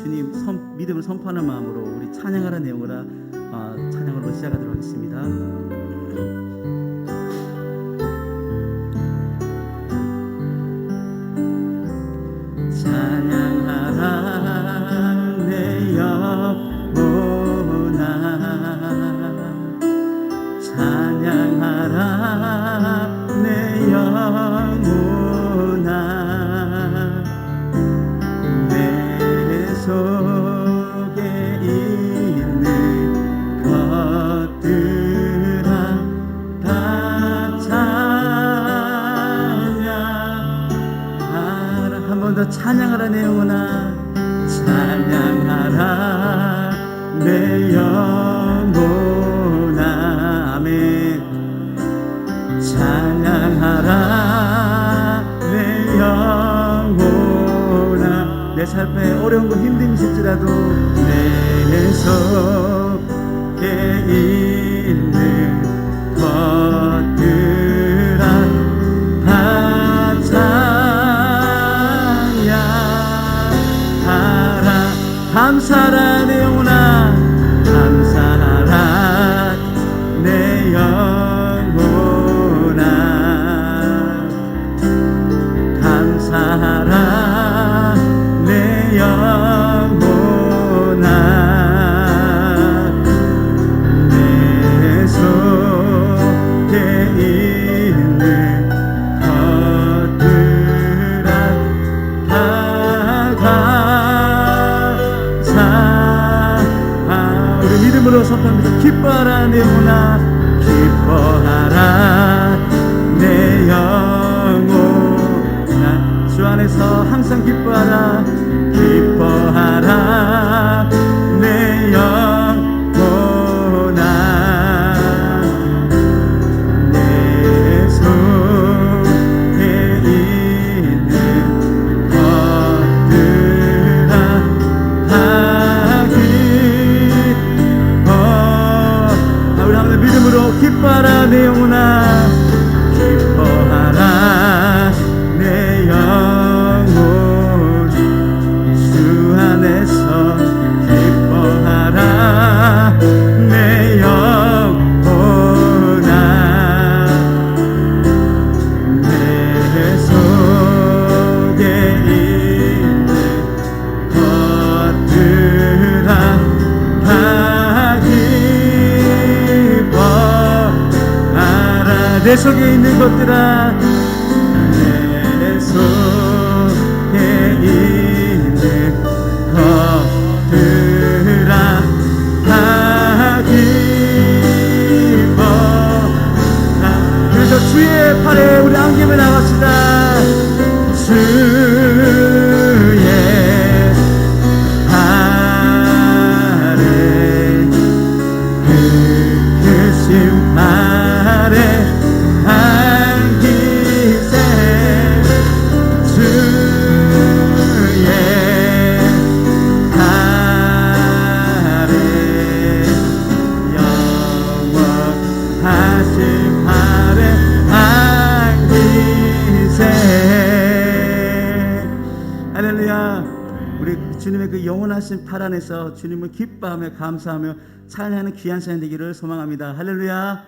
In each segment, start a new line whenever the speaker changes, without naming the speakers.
주님 믿음을 선포하는 마음으로 우리 찬양하라 내용으로 찬양으로 시작하도록 하겠습니다. 찬양하라 내 영혼아, 찬양하라 내 영혼아, 내 속에 있는 것들아 다 찬양하라. 한 번 더 찬양하라 내 영혼아, 찬양하라 내 영혼아. 아멘. 찬양하라 내 영혼아. 내 삶에 어려운 거 힘듦이 있을지라도 내 속에 있는 것들아 다 찬양하라. 감사하라 내 영혼아, 감사하라 내 영혼아, 감사하라 내 영혼아. 내 속에 있는 것들아 다 감사. 우리 믿음으로 선포합니다. 기뻐하라 내 영혼아, 기뻐하라 내 영혼아. 주 안에서 항상 기뻐하라, 기뻐하라 내 영혼아. 내 속에 있는 것들아 다 기뻐. 우리 한번 믿음으로 기뻐하라 내 영혼아, 기뻐하라 내 영혼. 주 안에서 기뻐하라 내 영혼아. 내 속에 있는 것들아 다 기뻐하라. 내 속에 있는 것들아, 내 속에 있는 것들아 다 기뻐하라. 그래서 주의 팔에 우리 안김을 나갑시다. 주의 팔에, 그 크신 팔에 안기세. 주의 팔에, 영원하신 팔에 안기세. 할렐루야. 우리 주님의 그 영원하신 팔 안에서 주님을 기뻐하며 감사하며 찬양하는 귀한 시간 되기를 소망합니다. 할렐루야.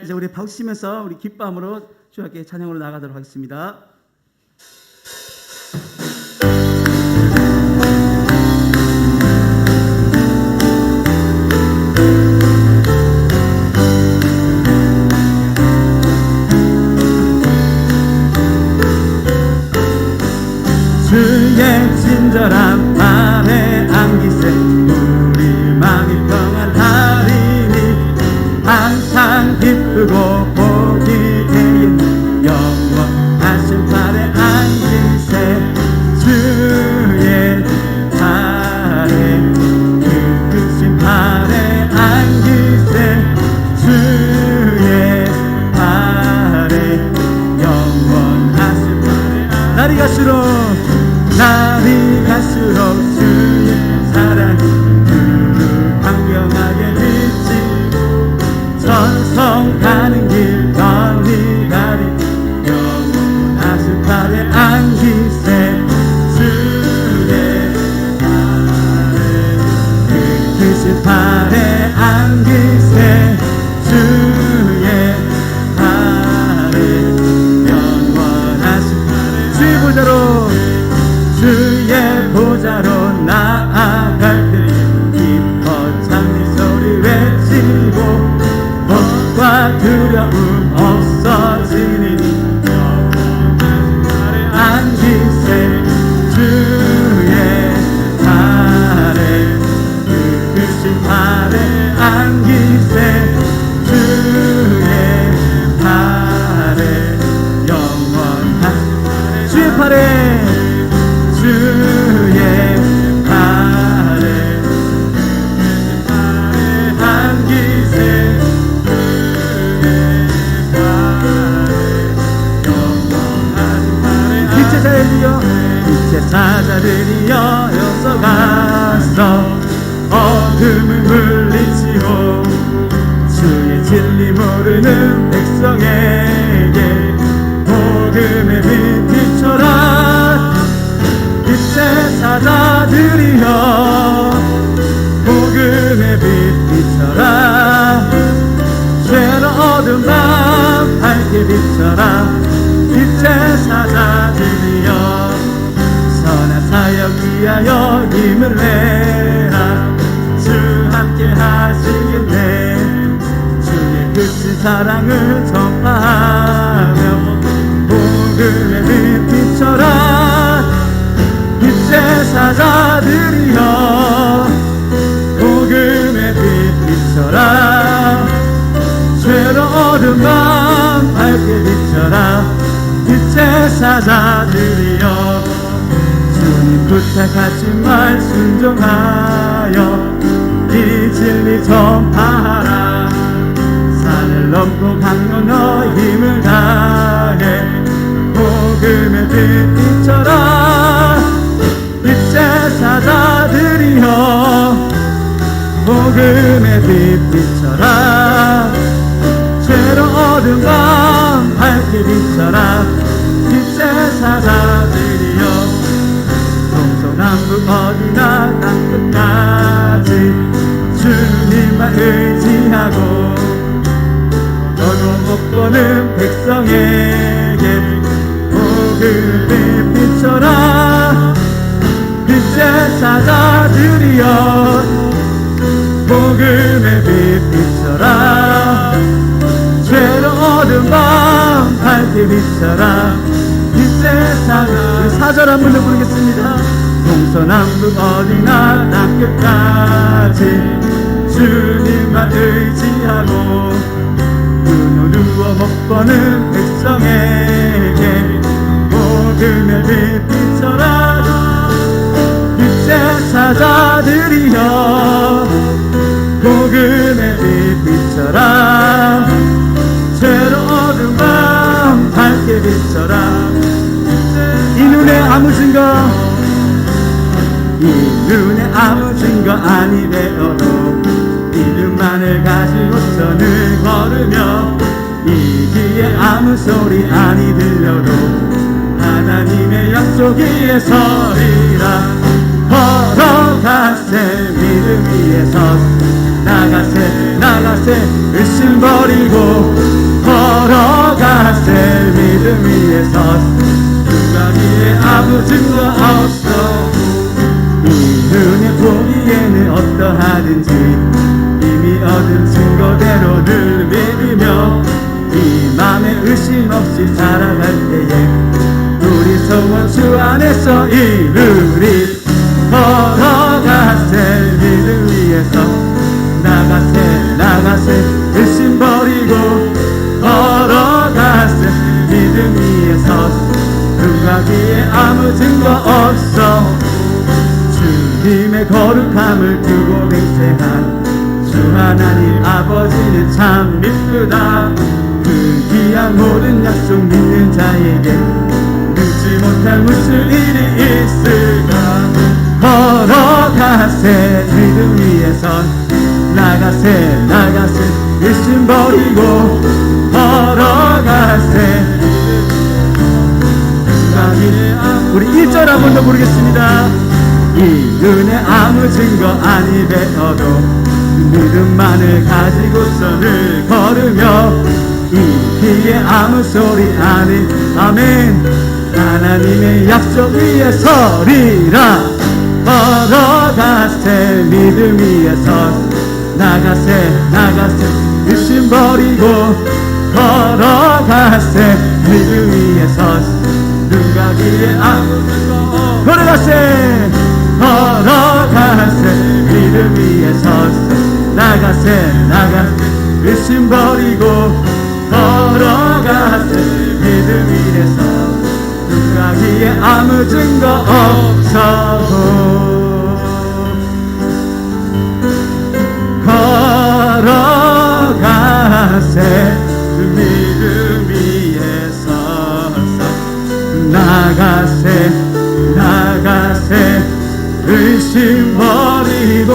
이제 우리 박수치면서 우리 기뻐함으로 주님께 찬양으로 나가도록 하겠습니다. 주의 친절한 팔에 안기세. 우리 마음이 평안하리니 항상 기쁘고 복이 되는 영원하신 어둠을 물리치고 주의 진리 모르는 백성에게 복음의 빛 비춰라. 빛의 사자들이여 복음의 빛 비춰라. 죄로 어두운 밤 밝게 비춰라. 빛의 사자들이여 선한 사역 위하여 힘을 내라. 주 함께 하시겠네. 주의 끝인 사랑을 전파하며 복음의 빛 비춰라. 빛의 사자들이여 복음의 빛 비춰라. 죄로 어두운 밤 밝게 비춰라. 빛의 사자들이여 주님 부탁하지만 순종하여 이 진리 전파하라. 산을 넘고 강 건너 힘을 다해 복음의 빛 비춰라. 빛의 사자들이여 복음의 빛 비춰라. 죄로 어두운 밤 밝게 비춰라. 빛의 사자들이여 동서남북 어디나 땅끝까지 주님만 의지하고 어두운 못 보는 백성에게 복음의 빛 비춰라. 빛의 사자들이여 복음의 빛 비춰라. 죄로 어두운 밤 밝게 비춰라. 빛의 사자. 우리 사절 한 번 더 부르겠습니다. 동서남북 어디나 땅끝까지 주님만 의지하고 눈 어두워 못 보는 백성에게 복음의 빛 비춰라. 빛의 사자들이여 복음의 빛 비춰라. 죄로 어두운 밤 밝게 비춰라. 이 눈에 아무 증거 이 눈에 아무 증거 아니 되어도 믿음만을 가지고서 늘 걸으며 이 귀에 아무 소리 아니 들려도 하나님의 약속 위에 서리라. 걸어가세 믿음 위에 서 나가세 나가세 의심 버리고 걸어가세 믿음 위에 서 누가 위에 아무 증거 없어. 이 눈에 보기에는 어떠하든지 이미 얻은 증거대로 늘 믿으며 이 맘에 의심 없이 살아갈 때에 우리 소원 주 안에서 이루리. 걸어가세 믿음 위에서 나가세 나가세 의심 버리고 걸어가세 믿음 위에서 누가 위에 아무 증거 없어. 주님의 거룩함을 두고 맹세한 주 하나님 아버지는 참 믿으다. 그 귀한 모든 약속 믿는 자에게 믿지 못할 무슨 일이 있을까. 걸어가세 믿음 위에서 나가세 나가세 의심 버리고 걸어가세. 우리 1절 한 번 더 부르겠습니다. 이 눈에 아무 증거 아니 되어도 믿음만을 가지고서 늘 걸으며 이 귀에 아무 소리 아니. 아멘. 하나님의 약속 위에 서리라. 걸어가세 믿음 위에서 나가세 나가세 의심 버리고 걸어가세 믿음 위에서 누가 위에 아무 증거. 걸어가세 걸어가세 믿음 위에서 나가세 나가세 의심 버리고 걸어가세 믿음 위에서 누가 위에 아무 증거 없어도 걸어가세 믿음 위에 서서 나가세 나가세 의심 버리고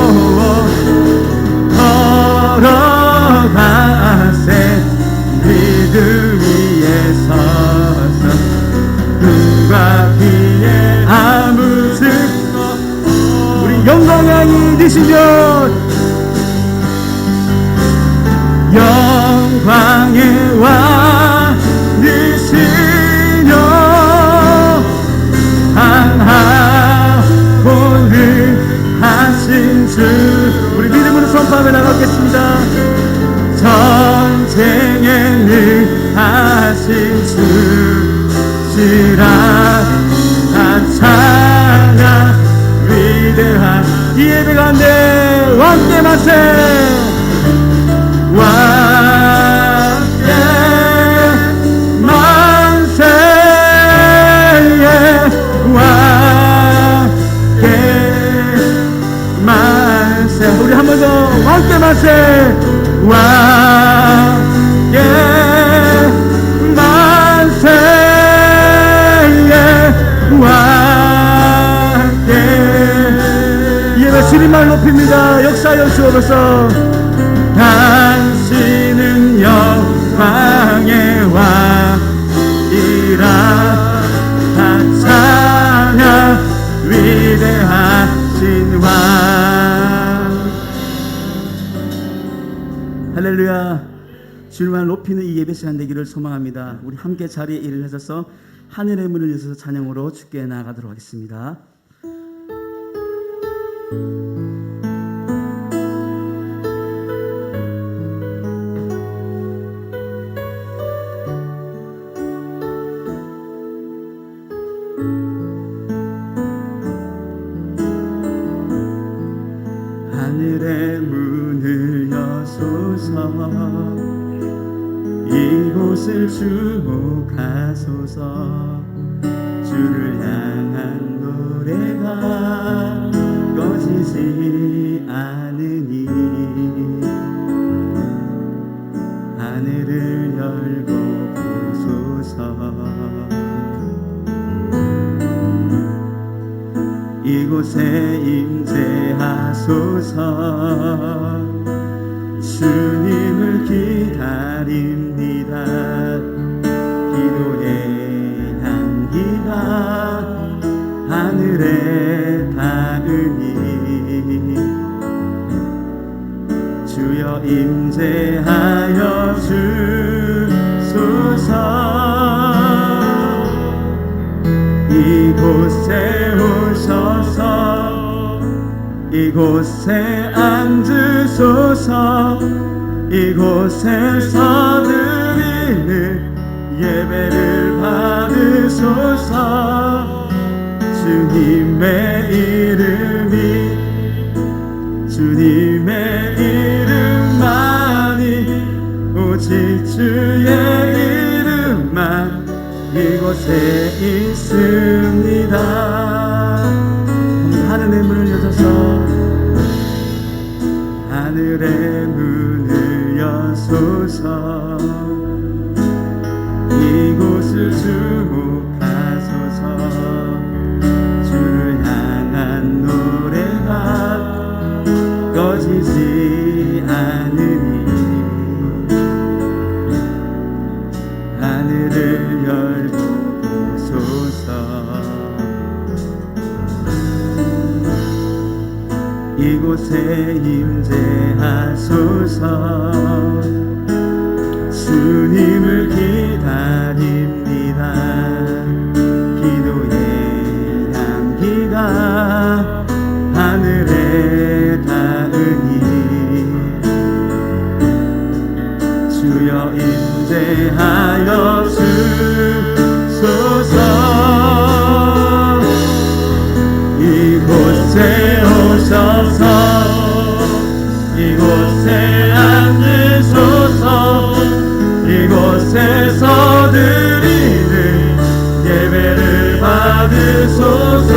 나아가세 믿음 위에 서서 눈과 귀에 아무 증거 우리 영광의 왕이 되시며 영광의 왕 되시며 강하고는 하신 주 우리 믿음으로 선포하며 나가겠습니다. 전쟁에 능하신 주시라 나 찬양 위대한 이 예배 가운데 왕께 만세 왕께 만세 왕께 만세 우리 한 번 더 왕께 만세 왕께 만세 왕께 예배 주님만 높입니다. 역사여 주옵소서. 당신은 영광의 왕이라 다 찬양 위대하신 왕 할렐루야. 주님만 높이는 이 예배 시간 되기를 소망합니다. 우리 함께 자리에 일어나셔서 하늘의 문을 여셔서 찬양으로 주께 나아가도록 하겠습니다. 하늘의 문을 여소서 이곳을 주목하소서 주를 향한 노래가 꺼지지 않으니 하늘을 열고 보소서 이곳에 임재하소서 주님을 기다립니다. 기도의 향기가 하늘에 닿으니 주여 임재하여 주소서 이곳에 오셔서 이곳에 앉으소서 이곳에서 드리는 예배를 받으소서 주님의 이름만이 오직 주의 이름만 이곳에 있습니다. 하늘의 문을 여셔서 하늘의 문을 여소서 이곳을 주목하소서 주를 향한 노래가 꺼지지 않으니 하늘을 열고 보소서 이곳에 임재하소서 주님을 기다립니다. 기도의 향기가 하늘에 닿으니 주여 임재하여 주소서 이곳에 오셔서 이곳에 앉으소서 이곳에서 드리는 예배를 받으소서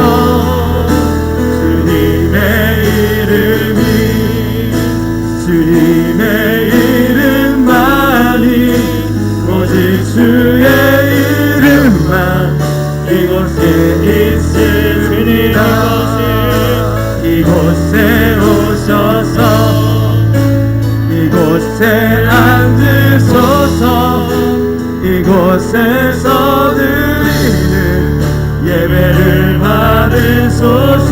주님의 이름만이 오직 주의 이름만 이곳에 있습니다. 이곳에 오셔서 이곳 이곳에 앉으소서. 이곳에서 드리는 예배를 받으소서.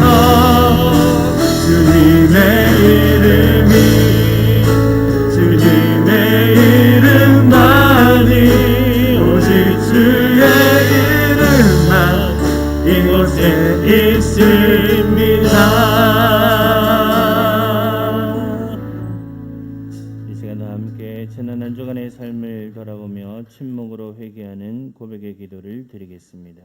주님의 이름만이 오직 주의 이름만 이곳에 있습니다. 이 시간 함께 지난 한 주간의 삶을 돌아보며 침묵으로 회개하는 고백의 기도를 드리겠습니다.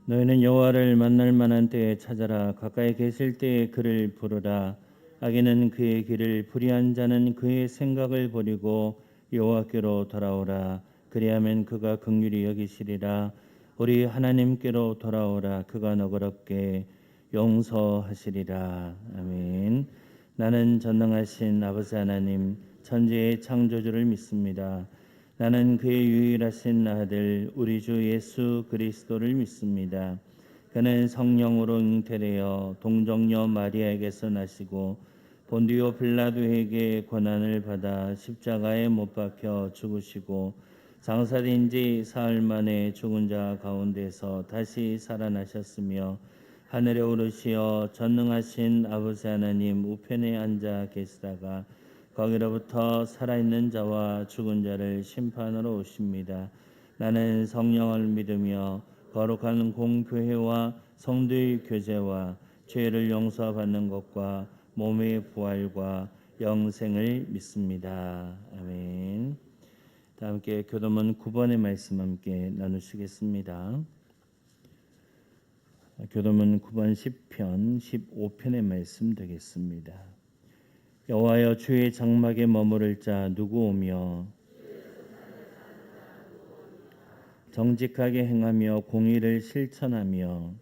너희는 여호와를 만날 만한 때에 찾아라. 가까이 계실 때에 그를 부르라. 악인은 그의 길을, 불의한 자는 그의 생각을 버리고 여호와께로 돌아오라. 그리하면 그가 긍휼히 여기시리라. 우리 하나님께로 돌아오라. 그가 너그럽게 용서하시리라. 아멘. 나는 전능하신 아버지 하나님, 천지의 창조주를 믿습니다. 나는 그의 유일하신 아들 우리 주 예수 그리스도를 믿습니다. 그는 성령으로 잉태되어 동정녀 마리아에게서 나시고 본디오 빌라도에게 고난을 받아 십자가에 못 박혀 죽으시고 장사된 지 사흘 만에 죽은 자 가운데서 다시 살아나셨으며 하늘에 오르시어 전능하신 아버지 하나님 우편에 앉아 계시다가 거기로부터 살아있는 자와 죽은 자를 심판하러 오십니다. 나는 성령을 믿으며 거룩한 공교회와 성도의 교제와 죄를 용서받는 것과 몸의 부활과 영생을 믿습니다. 아멘. 다 함께 교도문 9번의 말씀 함께 나누시겠습니다. 교도문 9번 10편 15편의 말씀 되겠습니다. 여호와여, 주의 장막에 머무를 자 누구 오며 정직하게 행하며 공의를 실천하며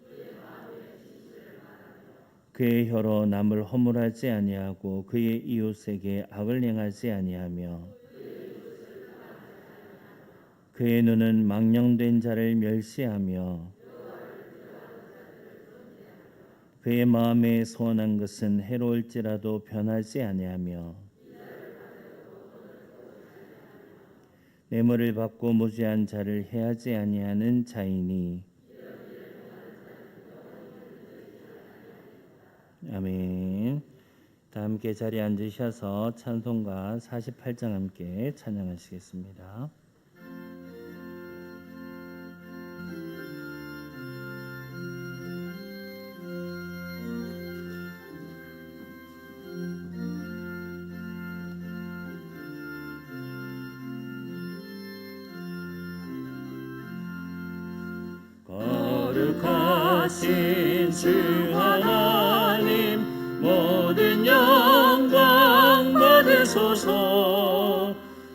그의 혀로 남을 허물하지 아니하고 그의 이웃에게 악을 행하지 아니하며 그의 눈은 망령된 자를 멸시하며 그의 마음에 소원한 것은 해로울지라도 변하지 아니하며 뇌물을 받고 무죄한 자를 해하지 아니하는 자이니. 아멘. 다 함께 자리에 앉으셔서 찬송가 48장 함께 찬양하시겠습니다. 거룩하신 주 하나님, 모든 영광 받으소서.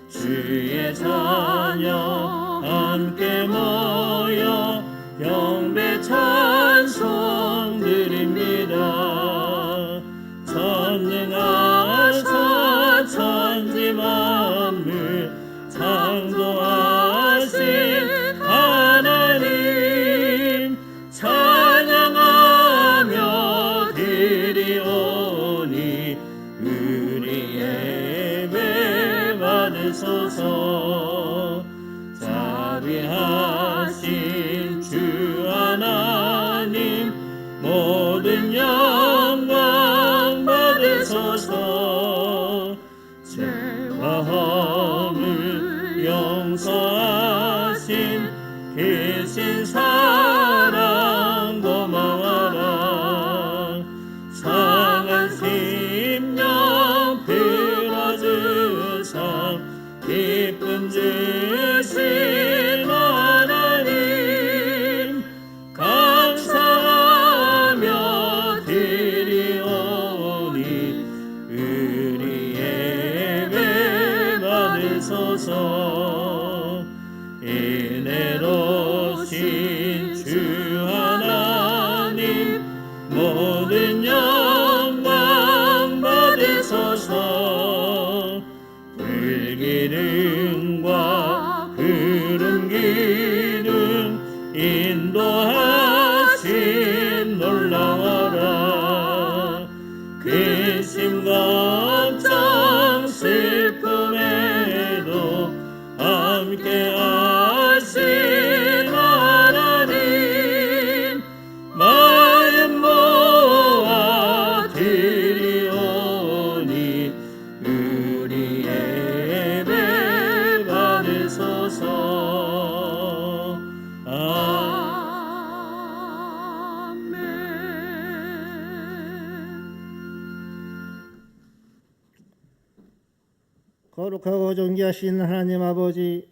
주의 자녀 함께 모여 영배 찬송 드립니다. 전능하사 천지 만물 창조하신 하나님, 찬양하며 드리오니 우리 예배 받으소서. 자비하신 주 하나님, 모든 영광 받으소서. 죄와 허물 용서하신 계신 사랑 고마워라. 상한 심령 풀어주사 기쁜
우리 예배 받으소서. 은혜로우신 주 하나님 모든 영광 받으소서. 불기둥과 구름기둥 인도하심 놀라워라. 근심 걱정 슬픔에도 함께 하신 하나님 마음 모아 드리오니 우리 예배 받으소서.
거룩하고 존귀하신 하나님 아버지,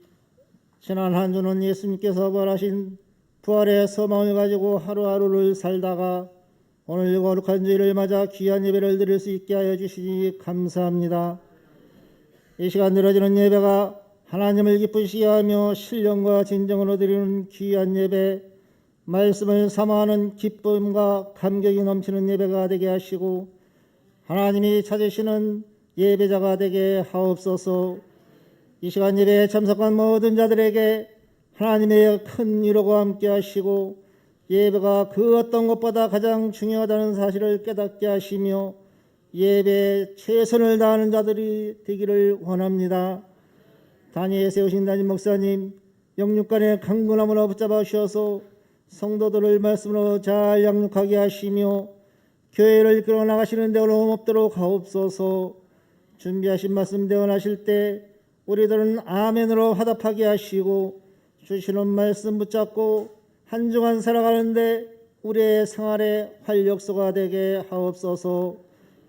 지난 한 주는 예수님께서 부활하신 부활의 소망을 가지고 하루하루를 살다가 오늘 거룩한 주일을 맞아 귀한 예배를 드릴 수 있게 하여 주시니 감사합니다. 이 시간 드려지는 예배가 하나님을 기쁘시게 하며 신령과 진정으로 드리는 귀한 예배, 말씀을 사모하는 기쁨과 감격이 넘치는 예배가 되게 하시고 하나님이 찾으시는 예배자가 되게 하옵소서. 이 시간 예배에 참석한 모든 자들에게 하나님의 큰 위로가 함께 하시고 예배가 그 어떤 것보다 가장 중요하다는 사실을 깨닫게 하시며 예배에 최선을 다하는 자들이 되기를 원합니다. 단위에 세우신 담임 목사님, 영육간의 강건함으로 붙잡아 주셔서 성도들을 말씀으로 잘 양육하게 하시며 교회를 이끌어 나가시는 데 어려움 없도록 하옵소서. 준비하신 말씀 대언하실 때 우리들은 아멘으로 화답하게 하시고 주시는 말씀 붙잡고 한 주간 살아가는데 우리의 생활의 활력소가 되게 하옵소서.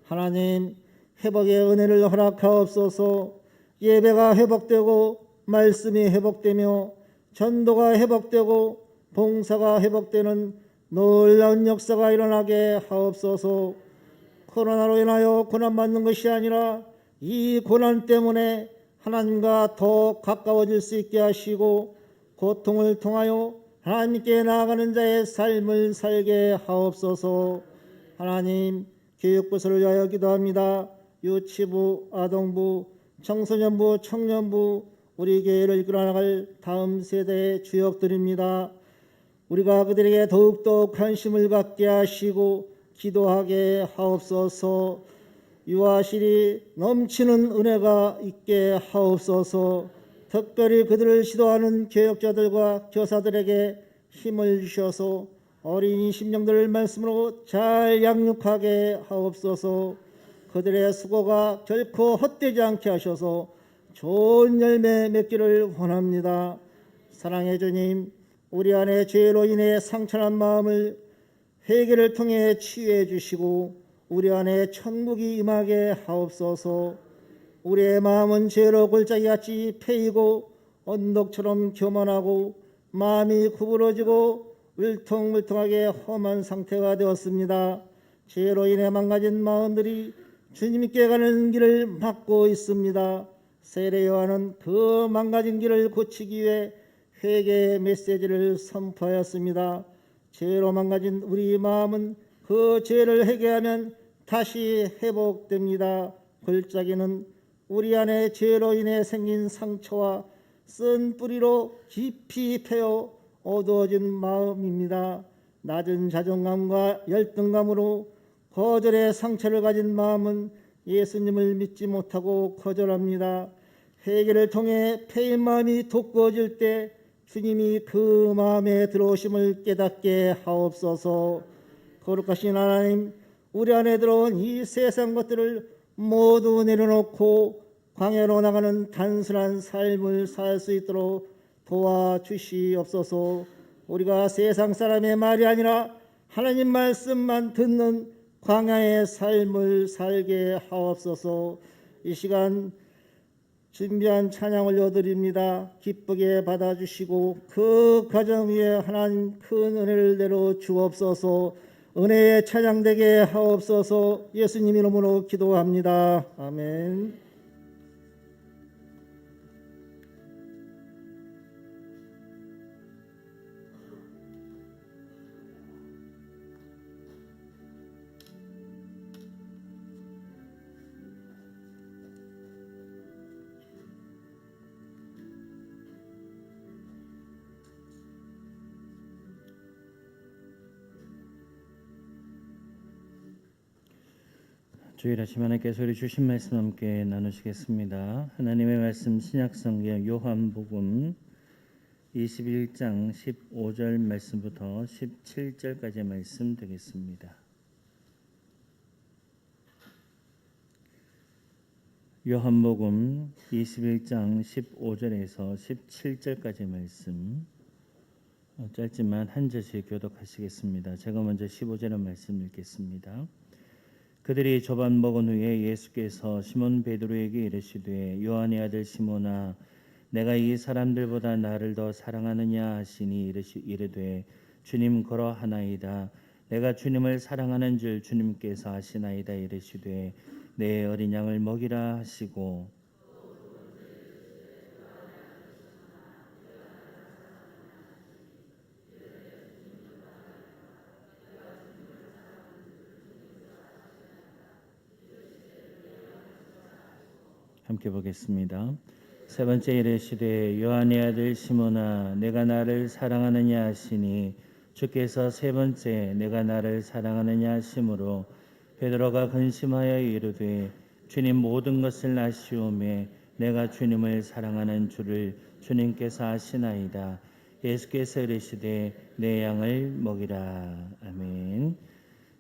하나님, 회복의 은혜를 허락하옵소서. 예배가 회복되고 말씀이 회복되며 전도가 회복되고 봉사가 회복되는 놀라운 역사가 일어나게 하옵소서. 코로나로 인하여 고난받는 것이 아니라 이 고난 때문에 하나님과 더 가까워질 수 있게 하시고 고통을 통하여 하나님께 나아가는 자의 삶을 살게 하옵소서. 하나님, 교육부서를 위하여 기도합니다. 유치부, 아동부, 청소년부, 청년부, 우리 교회를 이끌어 나갈 다음 세대의 주역들입니다. 우리가 그들에게 더욱더 관심을 갖게 하시고 기도하게 하옵소서. 유아실이 넘치는 은혜가 있게 하옵소서. 특별히 그들을 지도하는 교역자들과 교사들에게 힘을 주셔서 어린이 심령들을 말씀으로 잘 양육하게 하옵소서. 그들의 수고가 결코 헛되지 않게 하셔서 좋은 열매 맺기를 원합니다. 사랑의 주님, 우리 안에 죄로 인해 상처난 마음을 회개를 통해 치유해 주시고 우리 안에 천국이 임하게 하옵소서. 우리의 마음은 죄로 골짜기같이 패이고 언덕처럼 교만하고 마음이 구부러지고 울퉁불퉁하게 험한 상태가 되었습니다. 죄로 인해 망가진 마음들이 주님께 가는 길을 막고 있습니다. 세례 요한은 그 망가진 길을 고치기 위해 회개의 메시지를 선포하였습니다. 죄로 망가진 우리 마음은 그 죄를 회개하면 다시 회복됩니다. 골짜기는 우리 안에 죄로 인해 생긴 상처와 쓴 뿌리로 깊이 패여 어두워진 마음입니다. 낮은 자존감과 열등감으로 거절의 상처를 가진 마음은 예수님을 믿지 못하고 거절합니다. 회개를 통해 패인 마음이 돋구어질 때 주님이 그 마음에 들어오심을 깨닫게 하옵소서. 거룩하신 하나님, 우리 안에 들어온 이 세상 것들을 모두 내려놓고 광야로 나가는 단순한 삶을 살 수 있도록 도와주시옵소서. 우리가 세상 사람의 말이 아니라 하나님 말씀만 듣는 광야의 삶을 살게 하옵소서. 이 시간 준비한 찬양 올려드립니다. 기쁘게 받아주시고 그 가정 위에 하나님 큰 은혜를 내려 주옵소서. 은혜에 찬양되게 하옵소서. 예수님 이름으로 기도합니다. 아멘.
주일 아침 하나님께서 우리 주신 말씀 함께 나누시겠습니다. 하나님의 말씀 신약성경 요한복음 21장 15절 말씀부터 17절까지의 말씀 되겠습니다. 요한복음 21장 15절에서 17절까지의 말씀 짧지만 한 절씩 교독하시겠습니다. 제가 먼저 15절의 말씀 읽겠습니다. 그들이 조반 먹은 후에 예수께서 시몬 베드로에게 이르시되 요한의 아들 시몬아 내가 이 사람들보다 나를 더 사랑하느냐 하시니 이르되 주님 그러하나이다. 내가 주님을 사랑하는 줄 주님께서 아시나이다. 이르시되 내 어린 양을 먹이라 하시고 함께 보겠습니다. 세 번째 이르시되 요한의 아들 시몬아 내가 나를 사랑하느냐 하시니 주께서 세 번째 내가 나를 사랑하느냐 하심으로 베드로가 근심하여 이르되 주님 모든 것을 아시오매 내가 주님을 사랑하는 줄을 주님께서 아시나이다. 예수께서 이르시되 내 양을 먹이라. 아멘.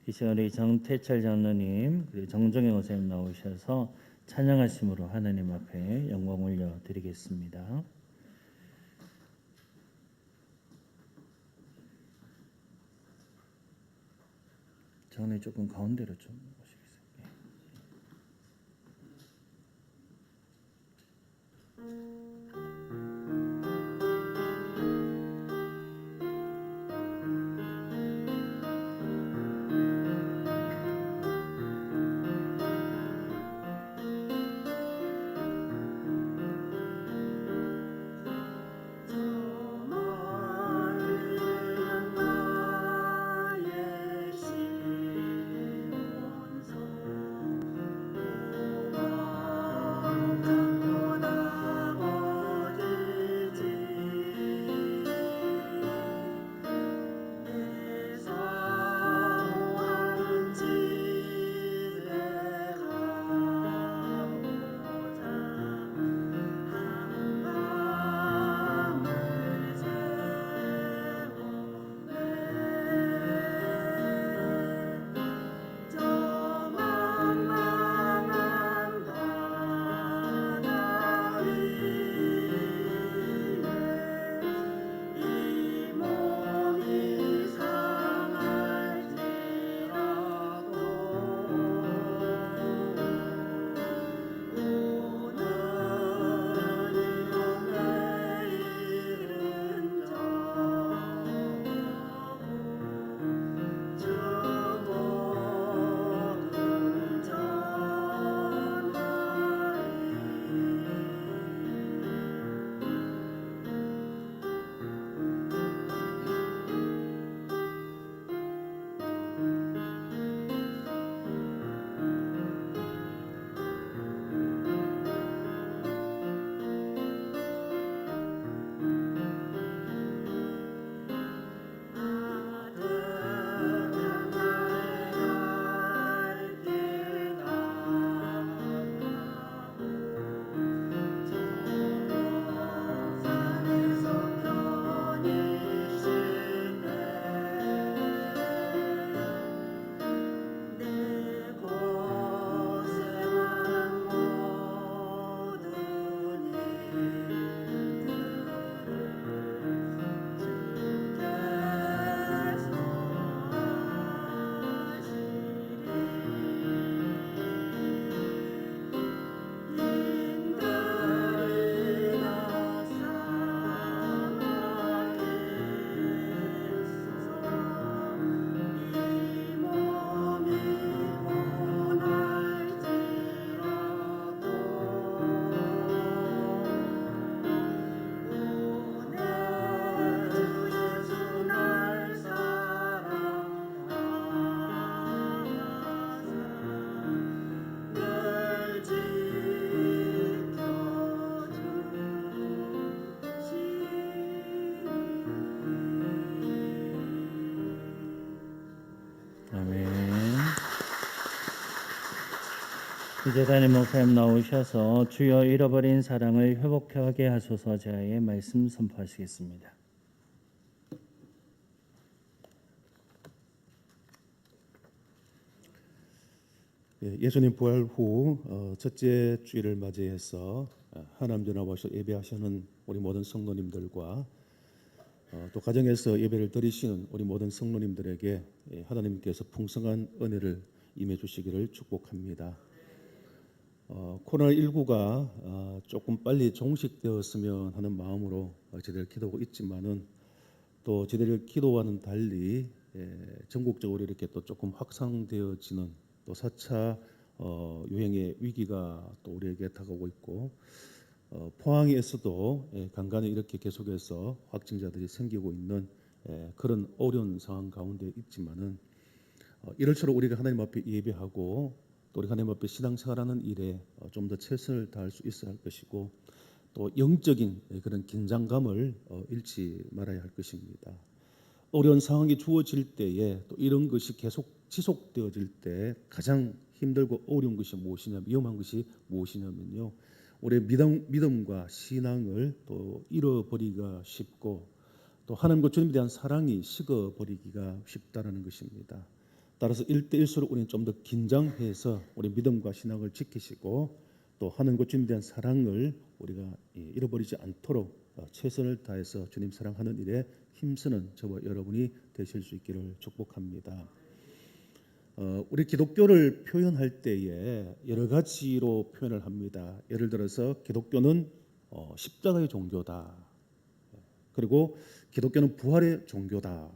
이 시간에 정태철 장로님 그리고 정정영 선생님 나오셔서 찬양하심으로 하나님 앞에 영광 올려드리겠습니다. 장로님 조금 가운데로 좀 오시겠어요? 이제 담임 목사님 나오셔서 주여 잃어버린 사랑을 회복하게 하소서 제아의 말씀 선포하시겠습니다.
예수님 부활 후 첫째 주일을 맞이해서 하남전합하셔 예배하시는 우리 모든 성도님들과 또 가정에서 예배를 드리시는 우리 모든 성도님들에게 하나님께서 풍성한 은혜를 임해 주시기를 축복합니다. 코로나19가 조금 빨리 종식되었으면 하는 마음으로 저희들 기도하고 있지만은 또 저희들 기도와는 달리 전국적으로 이렇게 또 조금 확산되어지는 또 4차 유행의 위기가 또 우리에게 다가오고 있고 포항에서도 간간히 이렇게 계속해서 확진자들이 생기고 있는 그런 어려운 상황 가운데 있지만은 이럴수록 우리가 하나님 앞에 예배하고 또 우리 하나님 앞에 신앙생활하는 일에 좀 더 최선을 다할 수 있어야 할 것이고 또 영적인 그런 긴장감을 잃지 말아야 할 것입니다. 어려운 상황이 주어질 때에 또 이런 것이 계속 지속되어질 때 가장 힘들고 어려운 것이 무엇이냐, 위험한 것이 무엇이냐면요, 우리의 믿음과 신앙을 또 잃어버리기가 쉽고 또 하나님과 주님에 대한 사랑이 식어버리기가 쉽다라는 것입니다. 따라서 1대1수록 우리는 좀 더 긴장해서 우리 믿음과 신앙을 지키시고 또 하나님과 주님에 대한 사랑을 우리가 잃어버리지 않도록 최선을 다해서 주님 사랑하는 일에 힘쓰는 저와 여러분이 되실 수 있기를 축복합니다. 우리 기독교를 표현할 때에 여러 가지로 표현을 합니다. 예를 들어서 기독교는 십자가의 종교다. 그리고 기독교는 부활의 종교다.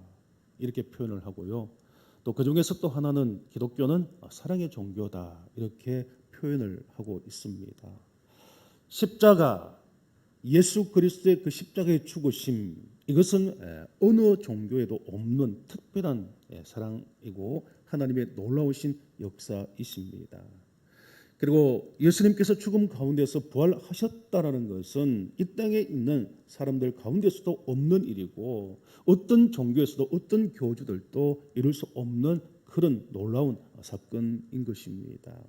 이렇게 표현을 하고요. 또 그중에서 또 하나는 기독교는 사랑의 종교다. 이렇게 표현을 하고 있습니다. 십자가, 예수 그리스도의 그 십자가의 죽으심, 이것은 어느 종교에도 없는 특별한 사랑이고 하나님의 놀라우신 역사이십니다. 그리고 예수님께서 죽음 가운데서 부활하셨다라는 것은 이 땅에 있는 사람들 가운데서도 없는 일이고 어떤 종교에서도 어떤 교주들도 이룰 수 없는 그런 놀라운 사건인 것입니다.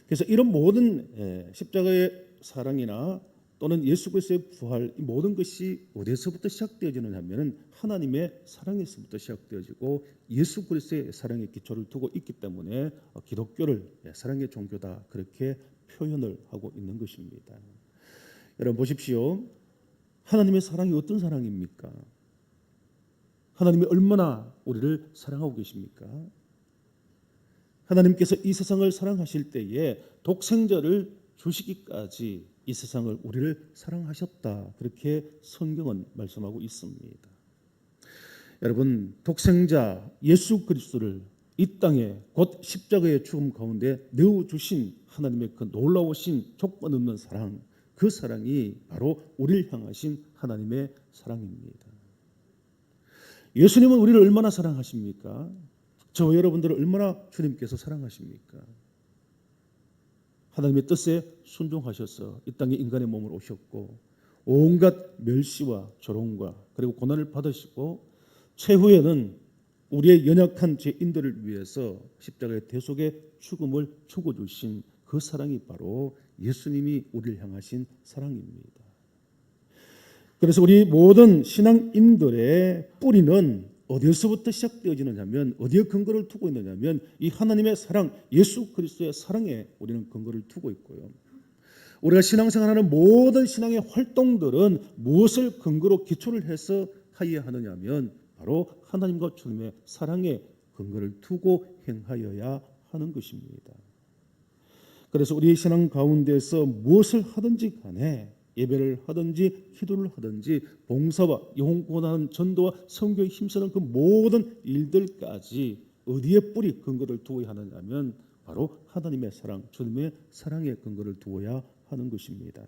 그래서 이런 모든 십자가의 사랑이나 또는 예수 그리스도의 부활, 이 모든 것이 어디서부터 시작되어지느냐 하면 하나님의 사랑에서부터 시작되어지고 예수 그리스도의 사랑의 기초를 두고 있기 때문에 기독교를 사랑의 종교다 그렇게 표현을 하고 있는 것입니다. 여러분 보십시오. 하나님의 사랑이 어떤 사랑입니까? 하나님이 얼마나 우리를 사랑하고 계십니까? 하나님께서 이 세상을 사랑하실 때에 독생자를 주시기까지 이 세상을 우리를 사랑하셨다. 그렇게 성경은 말씀하고 있습니다. 여러분 독생자 예수 그리스도를 이 땅에 곧 십자가의 죽음 가운데 내어주신 하나님의 그 놀라우신 조건 없는 사랑, 그 사랑이 바로 우리를 향하신 하나님의 사랑입니다. 예수님은 우리를 얼마나 사랑하십니까? 저 여러분들을 얼마나 주님께서 사랑하십니까? 하나님의 뜻에 순종하셔서 이 땅에 인간의 몸을 오셨고 온갖 멸시와 조롱과 그리고 고난을 받으시고 최후에는 우리의 연약한 죄인들을 위해서 십자가의 대속의 죽음을 죽어주신 그 사랑이 바로 예수님이 우리를 향하신 사랑입니다. 그래서 우리 모든 신앙인들의 뿌리는 어디서부터 시작되어지느냐면 어디에 근거를 두고 있느냐면 이 하나님의 사랑 예수 그리스도의 사랑에 우리는 근거를 두고 있고요. 우리가 신앙생활하는 모든 신앙의 활동들은 무엇을 근거로 기초를 해서 하여야 하느냐면 바로 하나님과 주님의 사랑에 근거를 두고 행하여야 하는 것입니다. 그래서 우리 신앙 가운데서 무엇을 하든지 간에 예배를 하든지 기도를 하든지 봉사와 영혼구원하는 전도와 선교에 힘쓰는 그 모든 일들까지 어디에 뿌리 근거를 두어야 하느냐면 바로 하나님의 사랑, 주님의 사랑에 근거를 두어야 하는 것입니다.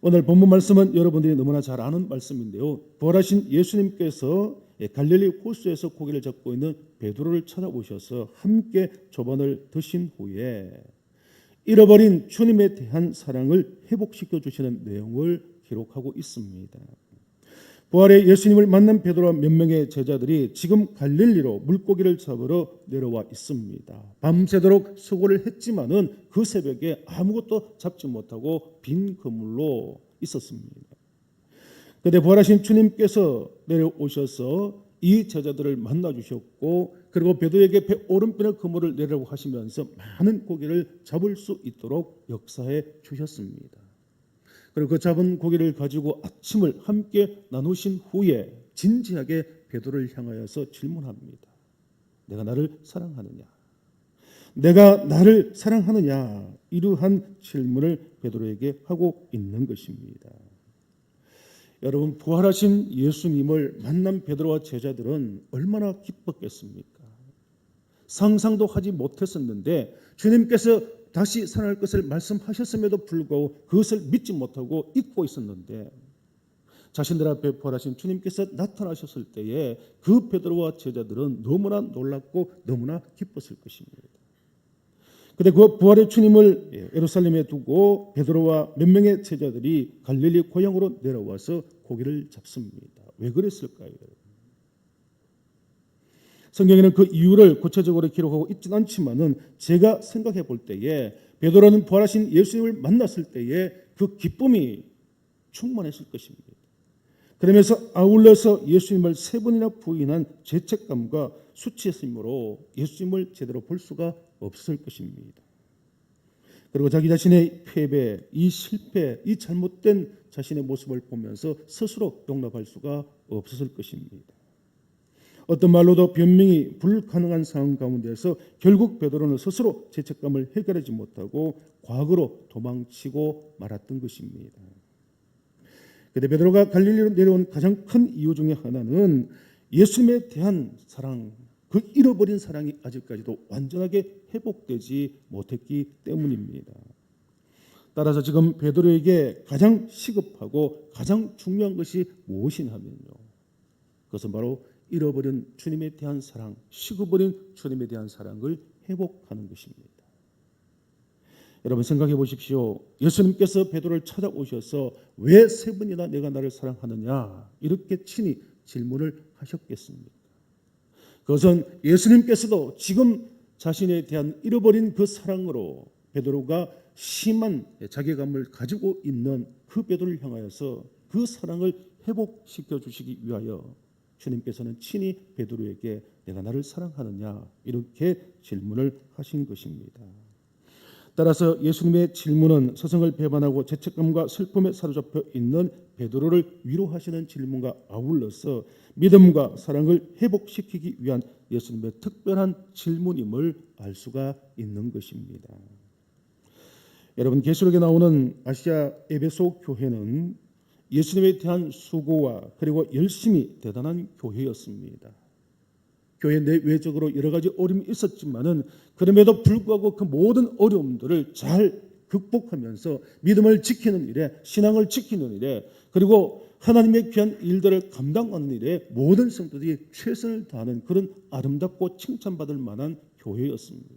오늘 본문 말씀은 여러분들이 너무나 잘 아는 말씀인데요. 부활하신 예수님께서 갈릴리 호수에서 고기를 잡고 있는 베드로를 찾아오셔서 함께 조반을 드신 후에 잃어버린 주님에 대한 사랑을 회복시켜 주시는 내용을 기록하고 있습니다. 부활의 예수님을 만난 베드로와 몇 명의 제자들이 지금 갈릴리로 물고기를 잡으러 내려와 있습니다. 밤새도록 수고를 했지만은 그 새벽에 아무것도 잡지 못하고 빈 그물로 있었습니다. 그런데 부활하신 주님께서 내려오셔서 이 제자들을 만나 주셨고, 그리고 베드로에게 배 오른편의 그물을 내려고 하시면서 많은 고기를 잡을 수 있도록 역사해 주셨습니다. 그리고 그 잡은 고기를 가지고 아침을 함께 나누신 후에 진지하게 베드로를 향하여서 질문합니다. 내가 나를 사랑하느냐? 내가 나를 사랑하느냐? 이러한 질문을 베드로에게 하고 있는 것입니다. 여러분, 부활하신 예수님을 만난 베드로와 제자들은 얼마나 기뻤겠습니까? 상상도 하지 못했었는데 주님께서 다시 살아날 것을 말씀하셨음에도 불구하고 그것을 믿지 못하고 잊고 있었는데, 자신들 앞에 부활하신 주님께서 나타나셨을 때에 그 베드로와 제자들은 너무나 놀랐고 너무나 기뻤을 것입니다. 그런데 그 부활의 주님을 예루살렘에 두고 베드로와 몇 명의 제자들이 갈릴리 고향으로 내려와서 고기를 잡습니다. 왜 그랬을까요? 성경에는 그 이유를 구체적으로 기록하고 있지는 않지만은 제가 생각해 볼 때에 베드로는 부활하신 예수님을 만났을 때에 그 기쁨이 충만했을 것입니다. 그러면서 아울러서 예수님을 세 번이나 부인한 죄책감과 수치심으로 예수님을 제대로 볼 수가 없을 것입니다. 그리고 자기 자신의 패배, 이 실패, 이 잘못된 자신의 모습을 보면서 스스로 용납할 수가 없었을 것입니다. 어떤 말로도 변명이 불가능한 상황 가운데서 결국 베드로는 스스로 죄책감을 해결하지 못하고 과거로 도망치고 말았던 것입니다. 그런데 베드로가 갈릴리로 내려온 가장 큰 이유 중에 하나는 예수님에 대한 사랑, 그 잃어버린 사랑이 아직까지도 완전하게 회복되지 못했기 때문입니다. 따라서 지금 베드로에게 가장 시급하고 가장 중요한 것이 무엇이냐면요, 그것은 바로 잃어버린 주님에 대한 사랑, 식어버린 주님에 대한 사랑을 회복하는 것입니다. 여러분 생각해 보십시오. 예수님께서 베드로를 찾아오셔서 왜 세 번이나 내가 나를 사랑하느냐 이렇게 친히 질문을 하셨겠습니까? 그것은 예수님께서도 지금 자신에 대한 잃어버린 그 사랑으로 베드로가 심한 자괴감을 가지고 있는 그 베드로를 향하여서 그 사랑을 회복시켜 주시기 위하여 주님께서는 친히 베드로에게 내가 나를 사랑하느냐 이렇게 질문을 하신 것입니다. 따라서 예수님의 질문은 서성을 배반하고 죄책감과 슬픔에 사로잡혀 있는 베드로를 위로하시는 질문과 아울러서 믿음과 사랑을 회복시키기 위한 예수님의 특별한 질문임을 알 수가 있는 것입니다. 여러분, 계시록에 나오는 아시아 에베소 교회는 예수님에 대한 수고와 그리고 열심이 대단한 교회였습니다. 교회 내외적으로 여러 가지 어려움이 있었지만은 그럼에도 불구하고 그 모든 어려움들을 잘 극복하면서 믿음을 지키는 일에, 신앙을 지키는 일에, 그리고 하나님의 귀한 일들을 감당하는 일에 모든 성도들이 최선을 다하는 그런 아름답고 칭찬받을 만한 교회였습니다.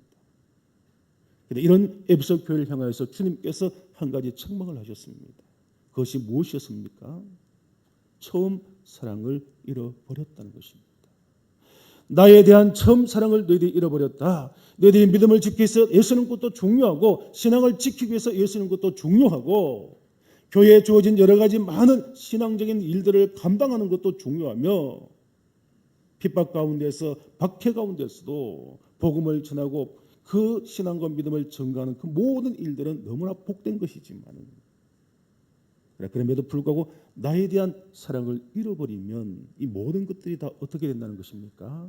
그런데 이런 에베소 교회를 향하여서 주님께서 한 가지 책망을 하셨습니다. 그것이 무엇이었습니까? 처음 사랑을 잃어버렸다는 것입니다. 나에 대한 처음 사랑을 너희들이 잃어버렸다. 너희들이 믿음을 지키기 위해서 예수는 것도 중요하고 신앙을 지키기 위해서 예수는 것도 중요하고 교회에 주어진 여러 가지 많은 신앙적인 일들을 감당하는 것도 중요하며 핍박 가운데서 박해 가운데서도 복음을 전하고 그 신앙과 믿음을 증거하는 그 모든 일들은 너무나 복된 것이지만 그럼에도 불구하고 나에 대한 사랑을 잃어버리면 이 모든 것들이 다 어떻게 된다는 것입니까?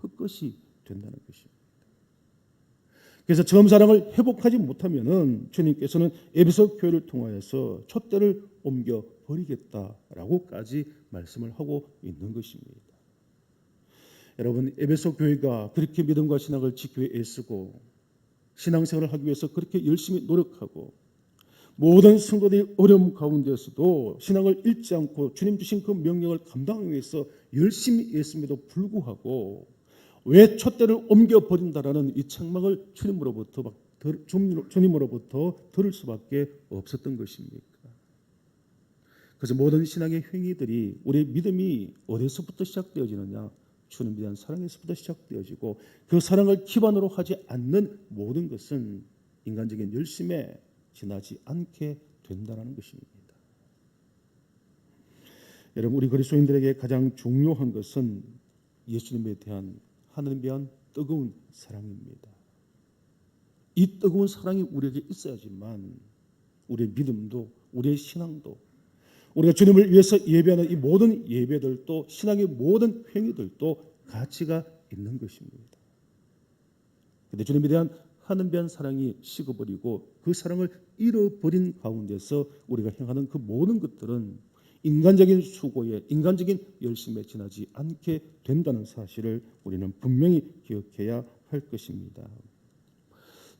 헛것이 된다는 것입니다. 그래서 처음 사랑을 회복하지 못하면은 주님께서는 에베소 교회를 통하여서 촛대를 옮겨 버리겠다라고까지 말씀을 하고 있는 것입니다. 여러분, 에베소 교회가 그렇게 믿음과 신앙을 지키기 위해 애쓰고 신앙생활을 하기 위해서 그렇게 열심히 노력하고 모든 성도들이 어려움 가운데서도 신앙을 잃지 않고 주님 주신 그 명령을 감당하기 위해서 열심히 애씀에도 불구하고 왜 촛대를 옮겨버린다라는 이 책망을 주님으로부터 들을 수밖에 없었던 것입니까? 그래서 모든 신앙의 행위들이 우리의 믿음이 어디서부터 시작되어지느냐? 주님에 대한 사랑에서부터 시작되어지고 그 사랑을 기반으로 하지 않는 모든 것은 인간적인 열심에 지나지 않게 된다는 것입니다. 여러분, 우리 그리스도인들에게 가장 중요한 것은 예수님에 대한 하나님에 대한 뜨거운 사랑입니다. 이 뜨거운 사랑이 우리에게 있어야지만 우리의 믿음도 우리의 신앙도 우리가 주님을 위해서 예배하는 이 모든 예배들도 신앙의 모든 행위들도 가치가 있는 것입니다. 그런데 주님에 대한 하나님에 대한 사랑이 식어버리고 그 사랑을 잃어버린 가운데서 우리가 행하는 그 모든 것들은 인간적인 수고에 인간적인 열심에 지나지 않게 된다는 사실을 우리는 분명히 기억해야 할 것입니다.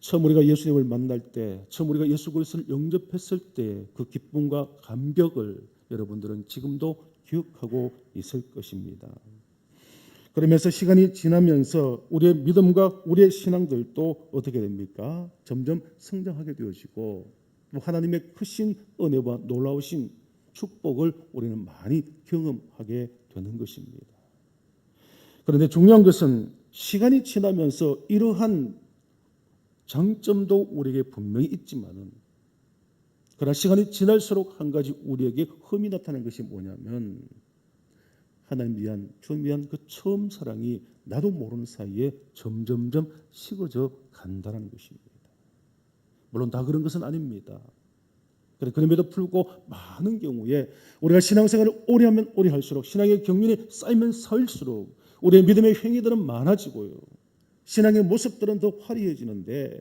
처음 우리가 예수님을 만날 때, 처음 우리가 예수 그리스도를 영접했을 때 그 기쁨과 감격을 여러분들은 지금도 기억하고 있을 것입니다. 그러면서 시간이 지나면서 우리의 믿음과 우리의 신앙들도 어떻게 됩니까? 점점 성장하게 되어지고 또 하나님의 크신 은혜와 놀라우신 축복을 우리는 많이 경험하게 되는 것입니다. 그런데 중요한 것은 시간이 지나면서 이러한 장점도 우리에게 분명히 있지만은 그러나 시간이 지날수록 한 가지 우리에게 흠이 나타나는 것이 뭐냐면 하나님 위한 주님 위한 그 처음 사랑이 나도 모르는 사이에 점점점 식어져 간다는 것입니다. 물론 다 그런 것은 아닙니다. 그럼에도 불구하고 많은 경우에 우리가 신앙생활을 오래 하면 오래 할수록 신앙의 경륜이 쌓이면 쌓일수록 우리의 믿음의 행위들은 많아지고요. 신앙의 모습들은 더 화려해지는데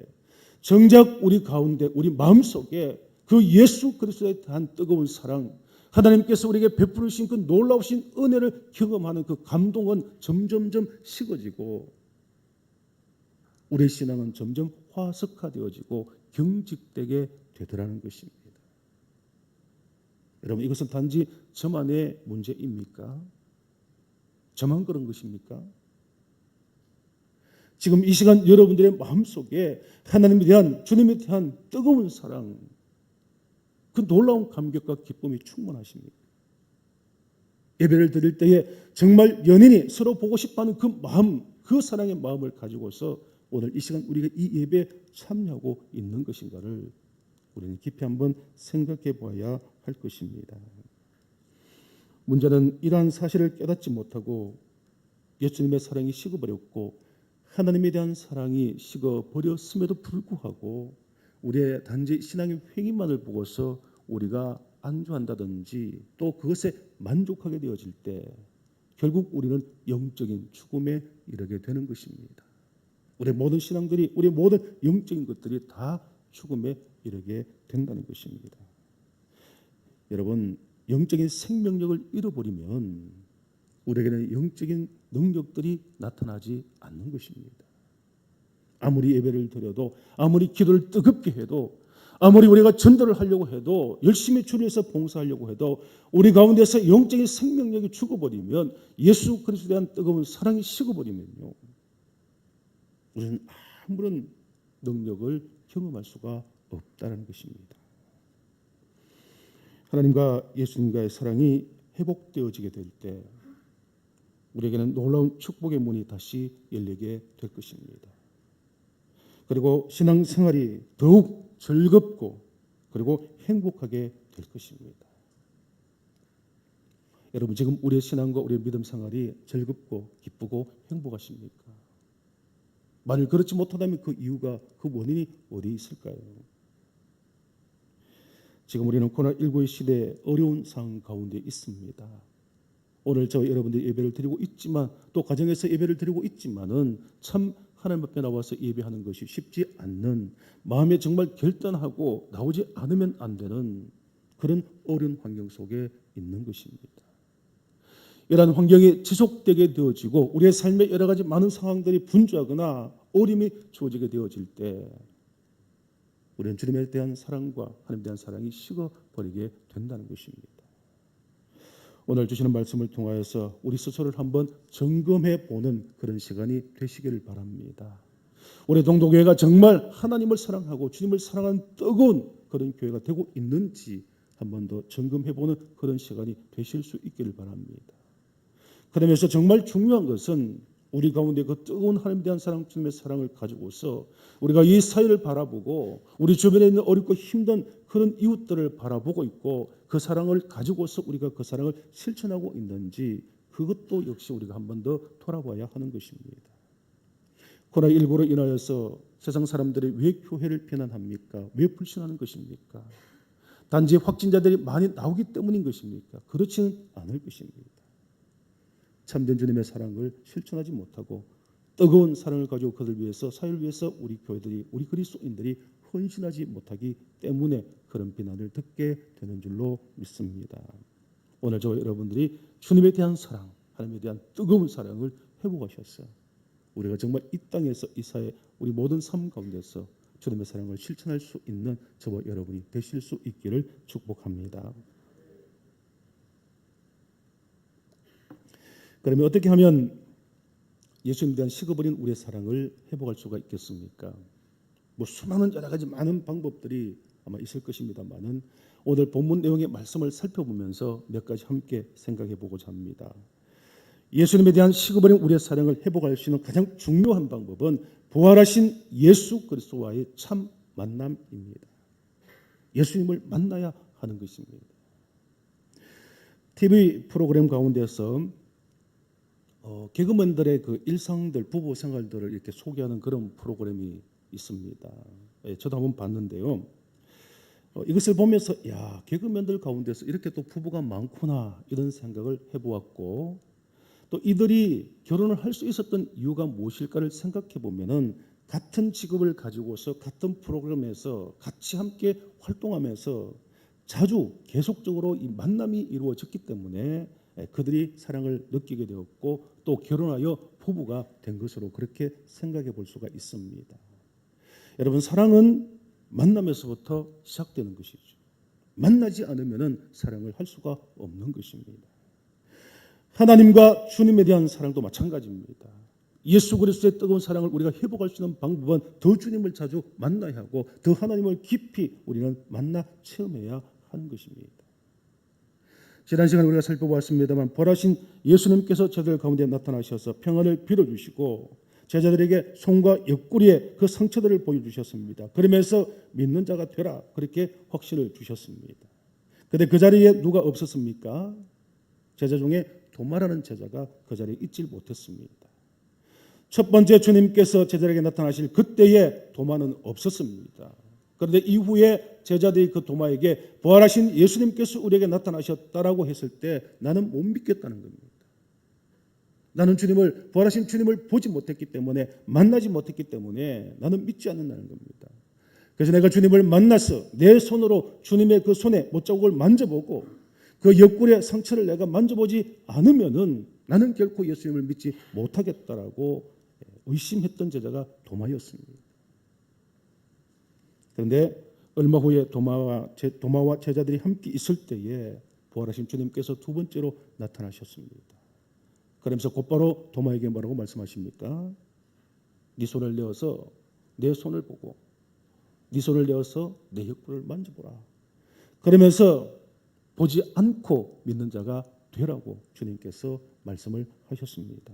정작 우리 가운데 우리 마음속에 그 예수 그리스도에 대한 뜨거운 사랑 하나님께서 우리에게 베푸르신 그 놀라우신 은혜를 경험하는 그 감동은 점점점 식어지고 우리의 신앙은 점점 화석화되어지고 경직되게 되더라는 것입니다. 여러분, 이것은 단지 저만의 문제입니까? 저만 그런 것입니까? 지금 이 시간 여러분들의 마음속에 하나님에 대한 주님에 대한 뜨거운 사랑 그 놀라운 감격과 기쁨이 충만하십니까? 예배를 드릴 때에 정말 연인이 서로 보고 싶어하는 그 마음, 그 사랑의 마음을 가지고서 오늘 이 시간 우리가 이 예배에 참여하고 있는 것인가를 우리는 깊이 한번 생각해 봐야 할 것입니다. 문제는 이러한 사실을 깨닫지 못하고 예수님의 사랑이 식어버렸고 하나님에 대한 사랑이 식어버렸음에도 불구하고 우리의 단지 신앙의 행위만을 보고서 우리가 안주한다든지 또 그것에 만족하게 되어질 때 결국 우리는 영적인 죽음에 이르게 되는 것입니다. 우리의 모든 신앙들이 우리의 모든 영적인 것들이 다 죽음에 이르게 된다는 것입니다. 여러분, 영적인 생명력을 잃어버리면 우리에게는 영적인 능력들이 나타나지 않는 것입니다. 아무리 예배를 드려도 아무리 기도를 뜨겁게 해도 아무리 우리가 전도를 하려고 해도 열심히 주를 위해서 봉사하려고 해도 우리 가운데서 영적인 생명력이 죽어버리면 예수 그리스도에 대한 뜨거운 사랑이 식어버리면요 우리는 아무런 능력을 경험할 수가 없다는 것입니다. 하나님과 예수님과의 사랑이 회복되어지게 될 때 우리에게는 놀라운 축복의 문이 다시 열리게 될 것입니다. 그리고 신앙생활이 더욱 즐겁고 그리고 행복하게 될 것입니다. 여러분, 지금 우리의 신앙과 우리의 믿음 생활이 즐겁고 기쁘고 행복하십니까? 만일 그렇지 못하다면 그 이유가 그 원인이 어디 있을까요? 지금 우리는 코로나19의 시대에 어려운 상황 가운데 있습니다. 오늘 저 여러분들이 예배를 드리고 있지만 또 가정에서 예배를 드리고 있지만은 참 하나님 앞에 나와서 예배하는 것이 쉽지 않는 마음에 정말 결단하고 나오지 않으면 안 되는 그런 어려운 환경 속에 있는 것입니다. 이러한 환경이 지속되게 되어지고 우리의 삶에 여러 가지 많은 상황들이 분주하거나 어려움이 주어지게 되어질 때 우리는 주님에 대한 사랑과 하나님에 대한 사랑이 식어버리게 된다는 것입니다. 오늘 주시는 말씀을 통하여서 우리 스스로를 한번 점검해 보는 그런 시간이 되시기를 바랍니다. 우리 동도교회가 정말 하나님을 사랑하고 주님을 사랑하는 뜨거운 그런 교회가 되고 있는지 한 번 더 점검해보는 그런 시간이 되실 수 있기를 바랍니다. 그러면서 정말 중요한 것은 우리 가운데 그 뜨거운 하나님에 대한 사랑, 주님의 사랑을 가지고서 우리가 이 사회를 바라보고 우리 주변에 있는 어렵고 힘든 그런 이웃들을 바라보고 있고 그 사랑을 가지고서 우리가 그 사랑을 실천하고 있는지 그것도 역시 우리가 한 번 더 돌아봐야 하는 것입니다. 코로나19로 인하여서 세상 사람들이 왜 교회를 비난합니까? 왜 불신하는 것입니까? 단지 확진자들이 많이 나오기 때문인 것입니까? 그렇지는 않을 것입니다. 참된 주님의 사랑을 실천하지 못하고 뜨거운 사랑을 가지고 그들 위해서 사회를 위해서 우리 교회들이 우리 그리스도인들이 헌신하지 못하기 때문에 그런 비난을 듣게 되는 줄로 믿습니다. 오늘 저와 여러분들이 주님에 대한 사랑, 하나님에 대한 뜨거운 사랑을 회복하셔서 우리가 정말 이 땅에서 이 사회 우리 모든 삶 가운데서 주님의 사랑을 실천할 수 있는 저와 여러분이 되실 수 있기를 축복합니다. 그러면 어떻게 하면 예수님에 대한 식어버린 우리의 사랑을 회복할 수가 있겠습니까? 뭐 수많은 여러 가지 많은 방법들이 아마 있을 것입니다만은 오늘 본문 내용의 말씀을 살펴보면서 몇 가지 함께 생각해 보고자 합니다. 예수님에 대한 식어버린 우리의 사랑을 회복할 수 있는 가장 중요한 방법은 부활하신 예수 그리스도와의 참 만남입니다. 예수님을 만나야 하는 것입니다. TV 프로그램 가운데서 개그맨들의 그 일상들, 부부 생활들을 이렇게 소개하는 그런 프로그램이 있습니다. 저도 한번 봤는데요. 이것을 보면서 야, 개그맨들 가운데서 이렇게 또 부부가 많구나 이런 생각을 해보았고 또 이들이 결혼을 할 수 있었던 이유가 무엇일까를 생각해 보면은 같은 직업을 가지고서 같은 프로그램에서 같이 함께 활동하면서 자주 계속적으로 이 만남이 이루어졌기 때문에 그들이 사랑을 느끼게 되었고 또 결혼하여 부부가 된 것으로 그렇게 생각해 볼 수가 있습니다. 여러분, 사랑은 만남에서부터 시작되는 것이죠. 만나지 않으면 사랑을 할 수가 없는 것입니다. 하나님과 주님에 대한 사랑도 마찬가지입니다. 예수 그리스도의 뜨거운 사랑을 우리가 회복할 수 있는 방법은 더 주님을 자주 만나야 하고 더 하나님을 깊이 우리는 만나 체험해야 하는 것입니다. 지난 시간에 우리가 살펴보았습니다만 부활하신 예수님께서 저들 가운데 나타나셔서 평안을 빌어주시고 제자들에게 손과 옆구리에 그 상처들을 보여주셨습니다. 그러면서 믿는 자가 되라 그렇게 확신을 주셨습니다. 그런데 그 자리에 누가 없었습니까? 제자 중에 도마라는 제자가 그 자리에 있질 못했습니다. 첫 번째 주님께서 제자에게 나타나실 그때에 도마는 없었습니다. 그런데 이후에 제자들이 그 도마에게 부활하신 예수님께서 우리에게 나타나셨다라고 했을 때 나는 못 믿겠다는 겁니다. 나는 부활하신 주님을 보지 못했기 때문에 만나지 못했기 때문에 나는 믿지 않는다는 겁니다. 그래서 내가 주님을 만나서 내 손으로 주님의 그 손에 못자국을 만져보고 그 옆구리의 상처를 내가 만져보지 않으면은 나는 결코 예수님을 믿지 못하겠다라고 의심했던 제자가 도마였습니다. 그런데 얼마 후에 도마와 제자들이 함께 있을 때에 부활하신 주님께서 두 번째로 나타나셨습니다. 그러면서 곧바로 도마에게 뭐라고 말씀하십니까? 네 손을 내어서 내 손을 보고 네 손을 내어서 내 옆구리를 만져보라. 그러면서 보지 않고 믿는 자가 되라고 주님께서 말씀을 하셨습니다.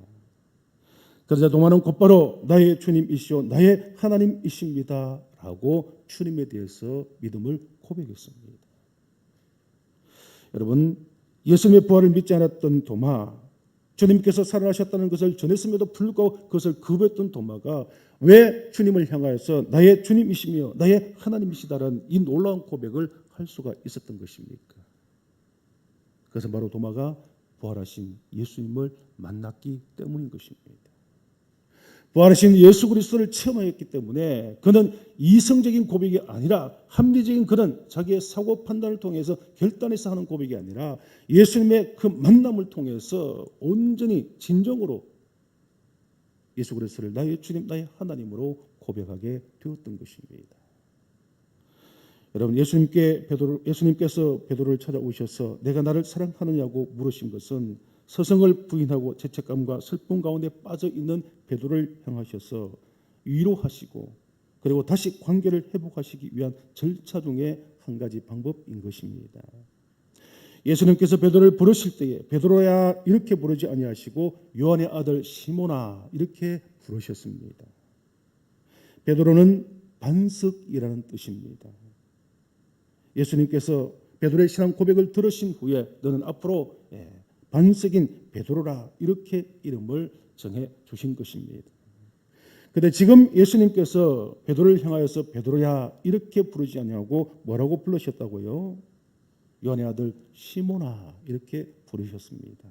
그러자 도마는 곧바로 나의 주님이시오 나의 하나님이십니다 라고 주님에 대해서 믿음을 고백했습니다. 여러분, 예수님의 부활을 믿지 않았던 도마, 주님께서 살아나셨다는 것을 전했음에도 불구하고 그것을 거부했던 도마가 왜 주님을 향하여서 나의 주님이시며 나의 하나님이시다라는 이 놀라운 고백을 할 수가 있었던 것입니까? 그것은 바로 도마가 부활하신 예수님을 만났기 때문인 것입니다. 부활하신 예수 그리스도를 체험하였기 때문에 그는 이성적인 고백이 아니라 합리적인 그런 자기의 사고 판단을 통해서 결단해서 하는 고백이 아니라 예수님의 그 만남을 통해서 온전히 진정으로 예수 그리스도를 나의 주님 나의 하나님으로 고백하게 되었던 것입니다. 여러분, 예수님께서 베드로를 찾아오셔서 내가 나를 사랑하느냐고 물으신 것은 서성을 부인하고 죄책감과 슬픔 가운데 빠져 있는 베드로를 향하셔서 위로하시고 그리고 다시 관계를 회복하시기 위한 절차 중에 한 가지 방법인 것입니다. 예수님께서 베드로를 부르실 때에 베드로야 이렇게 부르지 아니하시고 요한의 아들 시몬아 이렇게 부르셨습니다. 베드로는 반석이라는 뜻입니다. 예수님께서 베드로의 신앙 고백을 들으신 후에 너는 앞으로 반석인 베드로라 이렇게 이름을 정해 주신 것입니다. 그런데 지금 예수님께서 베드로를 향하여서 베드로야 이렇게 부르지 아니하고 뭐라고 부르셨다고요? 요한의 아들 시몬아 이렇게 부르셨습니다.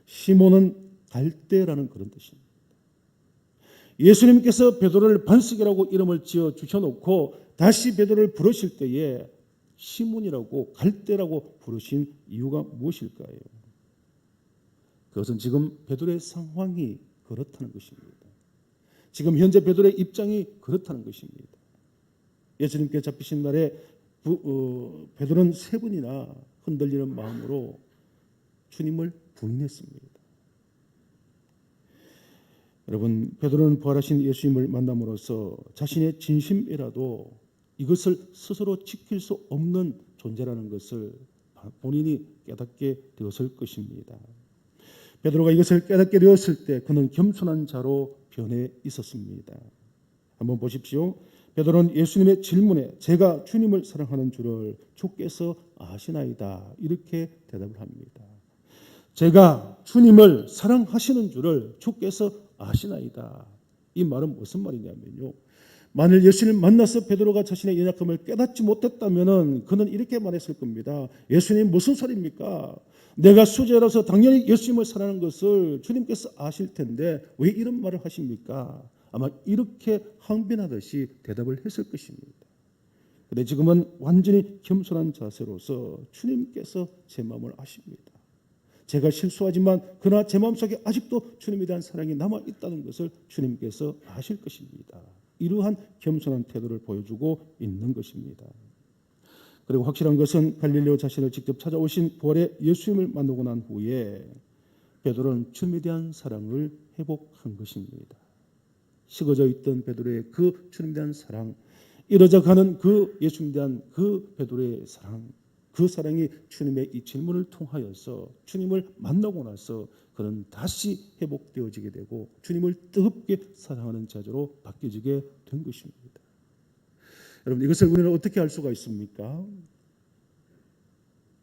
시몬은 갈대라는 그런 뜻입니다. 예수님께서 베드로를 반석이라고 이름을 지어 주셔놓고 다시 베드로를 부르실 때에 시몬이라고 갈대라고 부르신 이유가 무엇일까요? 그것은 지금 베드로의 상황이 그렇다는 것입니다. 지금 현재 베드로의 입장이 그렇다는 것입니다. 예수님께 잡히신 날에 베드로는 3번이나 흔들리는 마음으로 주님을 부인했습니다. 여러분, 베드로는 부활하신 예수님을 만남으로써 자신의 진심이라도 이것을 스스로 지킬 수 없는 존재라는 것을 본인이 깨닫게 되었을 것입니다. 베드로가 이것을 깨닫게 되었을 때 그는 겸손한 자로 변해 있었습니다. 한번 보십시오. 베드로는 예수님의 질문에 제가 주님을 사랑하는 줄을 주께서 아시나이다 이렇게 대답을 합니다. 제가 주님을 사랑하시는 줄을 주께서 아시나이다. 이 말은 무슨 말이냐면요. 만일 예수님을 만나서 베드로가 자신의 연약함을 깨닫지 못했다면 그는 이렇게 말했을 겁니다. 예수님 무슨 소리입니까? 내가 수제라서 당연히 예수님을 사랑하는 것을 주님께서 아실 텐데 왜 이런 말을 하십니까? 아마 이렇게 항변하듯이 대답을 했을 것입니다. 그런데 지금은 완전히 겸손한 자세로서 주님께서 제 마음을 아십니다. 제가 실수하지만 그러나 제 마음속에 아직도 주님에 대한 사랑이 남아있다는 것을 주님께서 아실 것입니다. 이러한 겸손한 태도를 보여주고 있는 것입니다. 그리고 확실한 것은 갈릴레오 자신을 직접 찾아오신 부활의 예수님을 만나고 난 후에 베드로는 주님에 대한 사랑을 회복한 것입니다. 식어져 있던 베드로의 그 주님에 대한 사랑, 이어져 가는 그 예수님에 대한 그 베드로의 사랑, 그 사랑이 주님의 이 질문을 통하여서 주님을 만나고 나서 그는 다시 회복되어지게 되고 주님을 뜨겁게 사랑하는 자로 바뀌어지게 된 것입니다. 여러분, 이것을 우리는 어떻게 알 수가 있습니까?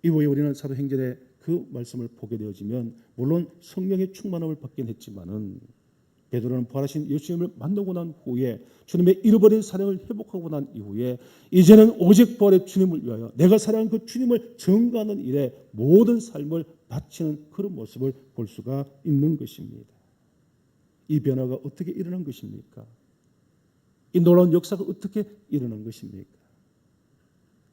이후에 우리는 사도행전의 그 말씀을 보게 되어지면 물론 성령의 충만함을 받긴 했지만은 베드로는 부활하신 예수님을 만나고 난 후에 주님의 잃어버린 사랑을 회복하고 난 이후에 이제는 오직 부활의 주님을 위하여 내가 사랑하는 그 주님을 증거하는 일에 모든 삶을 바치는 그런 모습을 볼 수가 있는 것입니다. 이 변화가 어떻게 일어난 것입니까? 이 놀라운 역사가 어떻게 일어난 것입니까?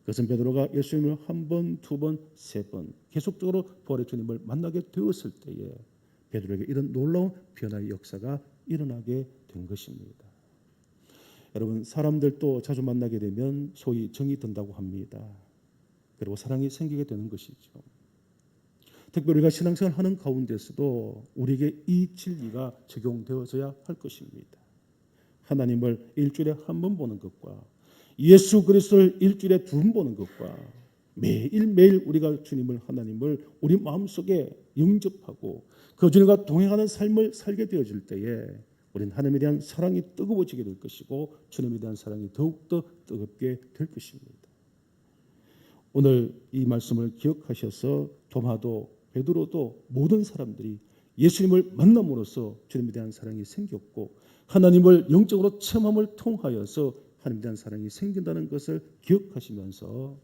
그것은 베드로가 예수님을 1번, 2번, 3번 계속적으로 부활의 주님을 만나게 되었을 때에 베드로에게 이런 놀라운 변화의 역사가 일어나게 된 것입니다. 여러분, 사람들도 자주 만나게 되면 소위 정이 든다고 합니다. 그리고 사랑이 생기게 되는 것이죠. 특별히 우리가 신앙생활을 하는 가운데서도 우리에게 이 진리가 적용되어져야 할 것입니다. 하나님을 일주일에 1번 보는 것과 예수 그리스도를 일주일에 2번 보는 것과 매일매일 우리가 주님을 하나님을 우리 마음속에 영접하고 그 주님과 동행하는 삶을 살게 되어질 때에 우리는 하나님에 대한 사랑이 뜨거워지게 될 것이고 주님에 대한 사랑이 더욱더 뜨겁게 될 것입니다. 오늘 이 말씀을 기억하셔서 도마도 베드로도 모든 사람들이 예수님을 만남으로써 주님에 대한 사랑이 생겼고 하나님을 영적으로 체험함을 통하여서 하나님에 대한 사랑이 생긴다는 것을 기억하시면서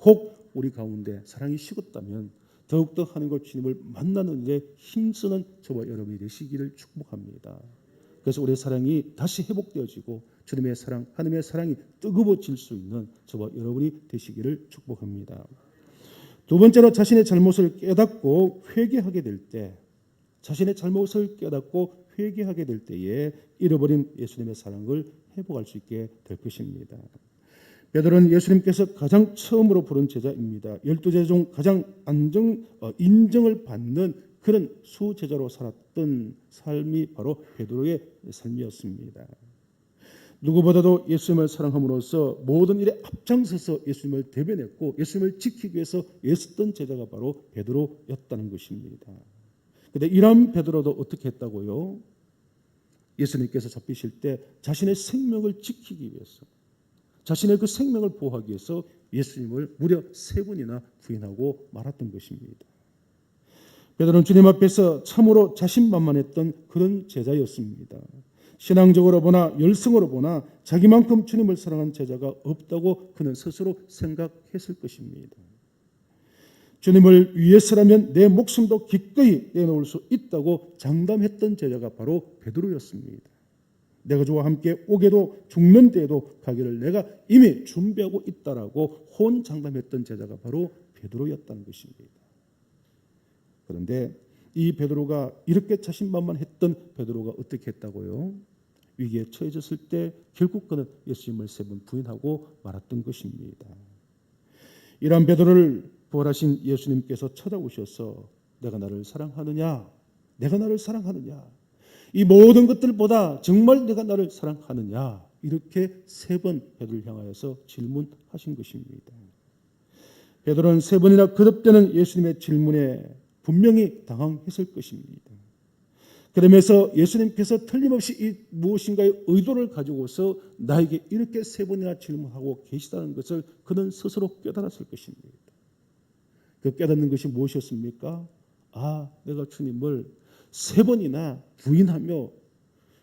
혹 우리 가운데 사랑이 식었다면 더욱더 하나님과 주님을 만나는 일에 힘쓰는 저와 여러분이 되시기를 축복합니다. 그래서 우리의 사랑이 다시 회복되어지고 주님의 사랑, 하나님의 사랑이 뜨거워질 수 있는 저와 여러분이 되시기를 축복합니다. 두 번째로 자신의 잘못을 깨닫고 회개하게 될 때, 자신의 잘못을 깨닫고 회개하게 될 때에 잃어버린 예수님의 사랑을 회복할 수 있게 될 것입니다. 베드로는 예수님께서 가장 처음으로 부른 제자입니다. 12제자 중 가장 인정을 받는 그런 수제자로 살았던 삶이 바로 베드로의 삶이었습니다. 누구보다도 예수님을 사랑함으로써 모든 일에 앞장서서 예수님을 대변했고 예수님을 지키기 위해서 애썼던 제자가 바로 베드로였다는 것입니다. 그런데 이런 베드로도 어떻게 했다고요? 예수님께서 잡히실 때 자신의 생명을 지키기 위해서, 자신의 그 생명을 보호하기 위해서 예수님을 무려 3번이나 부인하고 말았던 것입니다. 베드로는 주님 앞에서 참으로 자신만만했던 그런 제자였습니다. 신앙적으로 보나 열성으로 보나 자기만큼 주님을 사랑한 제자가 없다고 그는 스스로 생각했을 것입니다. 주님을 위해서라면 내 목숨도 기꺼이 내놓을 수 있다고 장담했던 제자가 바로 베드로였습니다. 내가 주와 함께 오게도 죽는 데에도 가기를 내가 이미 준비하고 있다라고 혼장담했던 제자가 바로 베드로였다는 것입니다. 그런데 이 베드로가 이렇게 자신만만했던 베드로가 어떻게 했다고요? 위기에 처해졌을 때 결국 그는 예수님을 3번 부인하고 말았던 것입니다. 이러한 베드로를 부활하신 예수님께서 찾아오셔서 내가 나를 사랑하느냐? 내가 나를 사랑하느냐? 이 모든 것들보다 정말 내가 나를 사랑하느냐? 이렇게 3번 베드로를 향하여서 질문하신 것입니다. 베드로는 3번이나 거듭되는 예수님의 질문에 분명히 당황했을 것입니다. 그러면서 예수님께서 틀림없이 이 무엇인가의 의도를 가지고서 나에게 이렇게 3번이나 질문하고 계시다는 것을 그는 스스로 깨달았을 것입니다. 그 깨닫는 것이 무엇이었습니까? 내가 주님을 3번이나 부인하며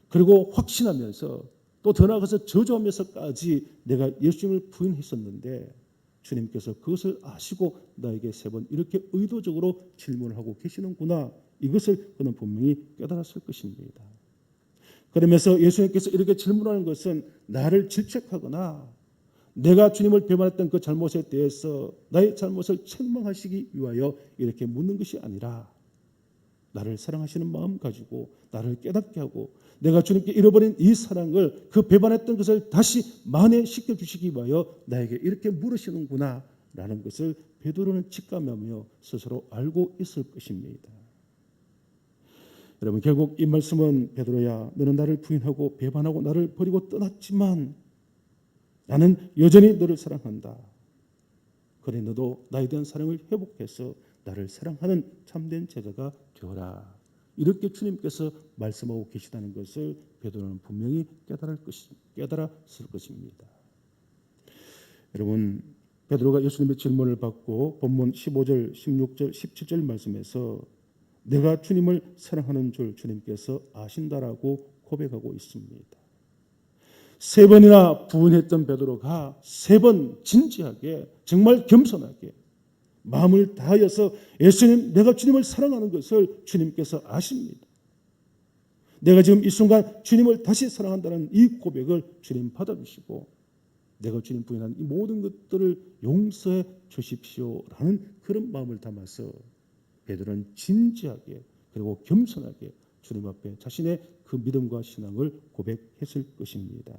그리고 확신하면서 또 더 나아가서 저주하면서까지 내가 예수님을 부인했었는데 주님께서 그것을 아시고 나에게 3번 이렇게 의도적으로 질문을 하고 계시는구나. 이것을 그는 분명히 깨달았을 것입니다. 그러면서 예수님께서 이렇게 질문하는 것은 나를 질책하거나 내가 주님을 배반했던 그 잘못에 대해서 나의 잘못을 책망하시기 위하여 이렇게 묻는 것이 아니라 나를 사랑하시는 마음 가지고 나를 깨닫게 하고 내가 주님께 잃어버린 이 사랑을 그 배반했던 것을 다시 만회시켜 주시기 위하여 나에게 이렇게 물으시는구나 라는 것을 베드로는 직감하며 스스로 알고 있을 것입니다. 여러분 결국 이 말씀은 베드로야 너는 나를 부인하고 배반하고 나를 버리고 떠났지만 나는 여전히 너를 사랑한다. 그래 너도 나에 대한 사랑을 회복해서 나를 사랑하는 참된 제자가 되어라. 이렇게 주님께서 말씀하고 계시다는 것을 베드로는 분명히 깨달았을 것입니다. 여러분 베드로가 예수님의 질문을 받고 본문 15절, 16절, 17절 말씀에서 내가 주님을 사랑하는 줄 주님께서 아신다라고 고백하고 있습니다. 3번이나 부인했던 베드로가 3번 진지하게 정말 겸손하게 마음을 다하여서 예수님 내가 주님을 사랑하는 것을 주님께서 아십니다. 내가 지금 이 순간 주님을 다시 사랑한다는 이 고백을 주님 받아주시고 내가 주님 부인한 이 모든 것들을 용서해 주십시오라는 그런 마음을 담아서 베드로는 진지하게 그리고 겸손하게 주님 앞에 자신의 그 믿음과 신앙을 고백했을 것입니다.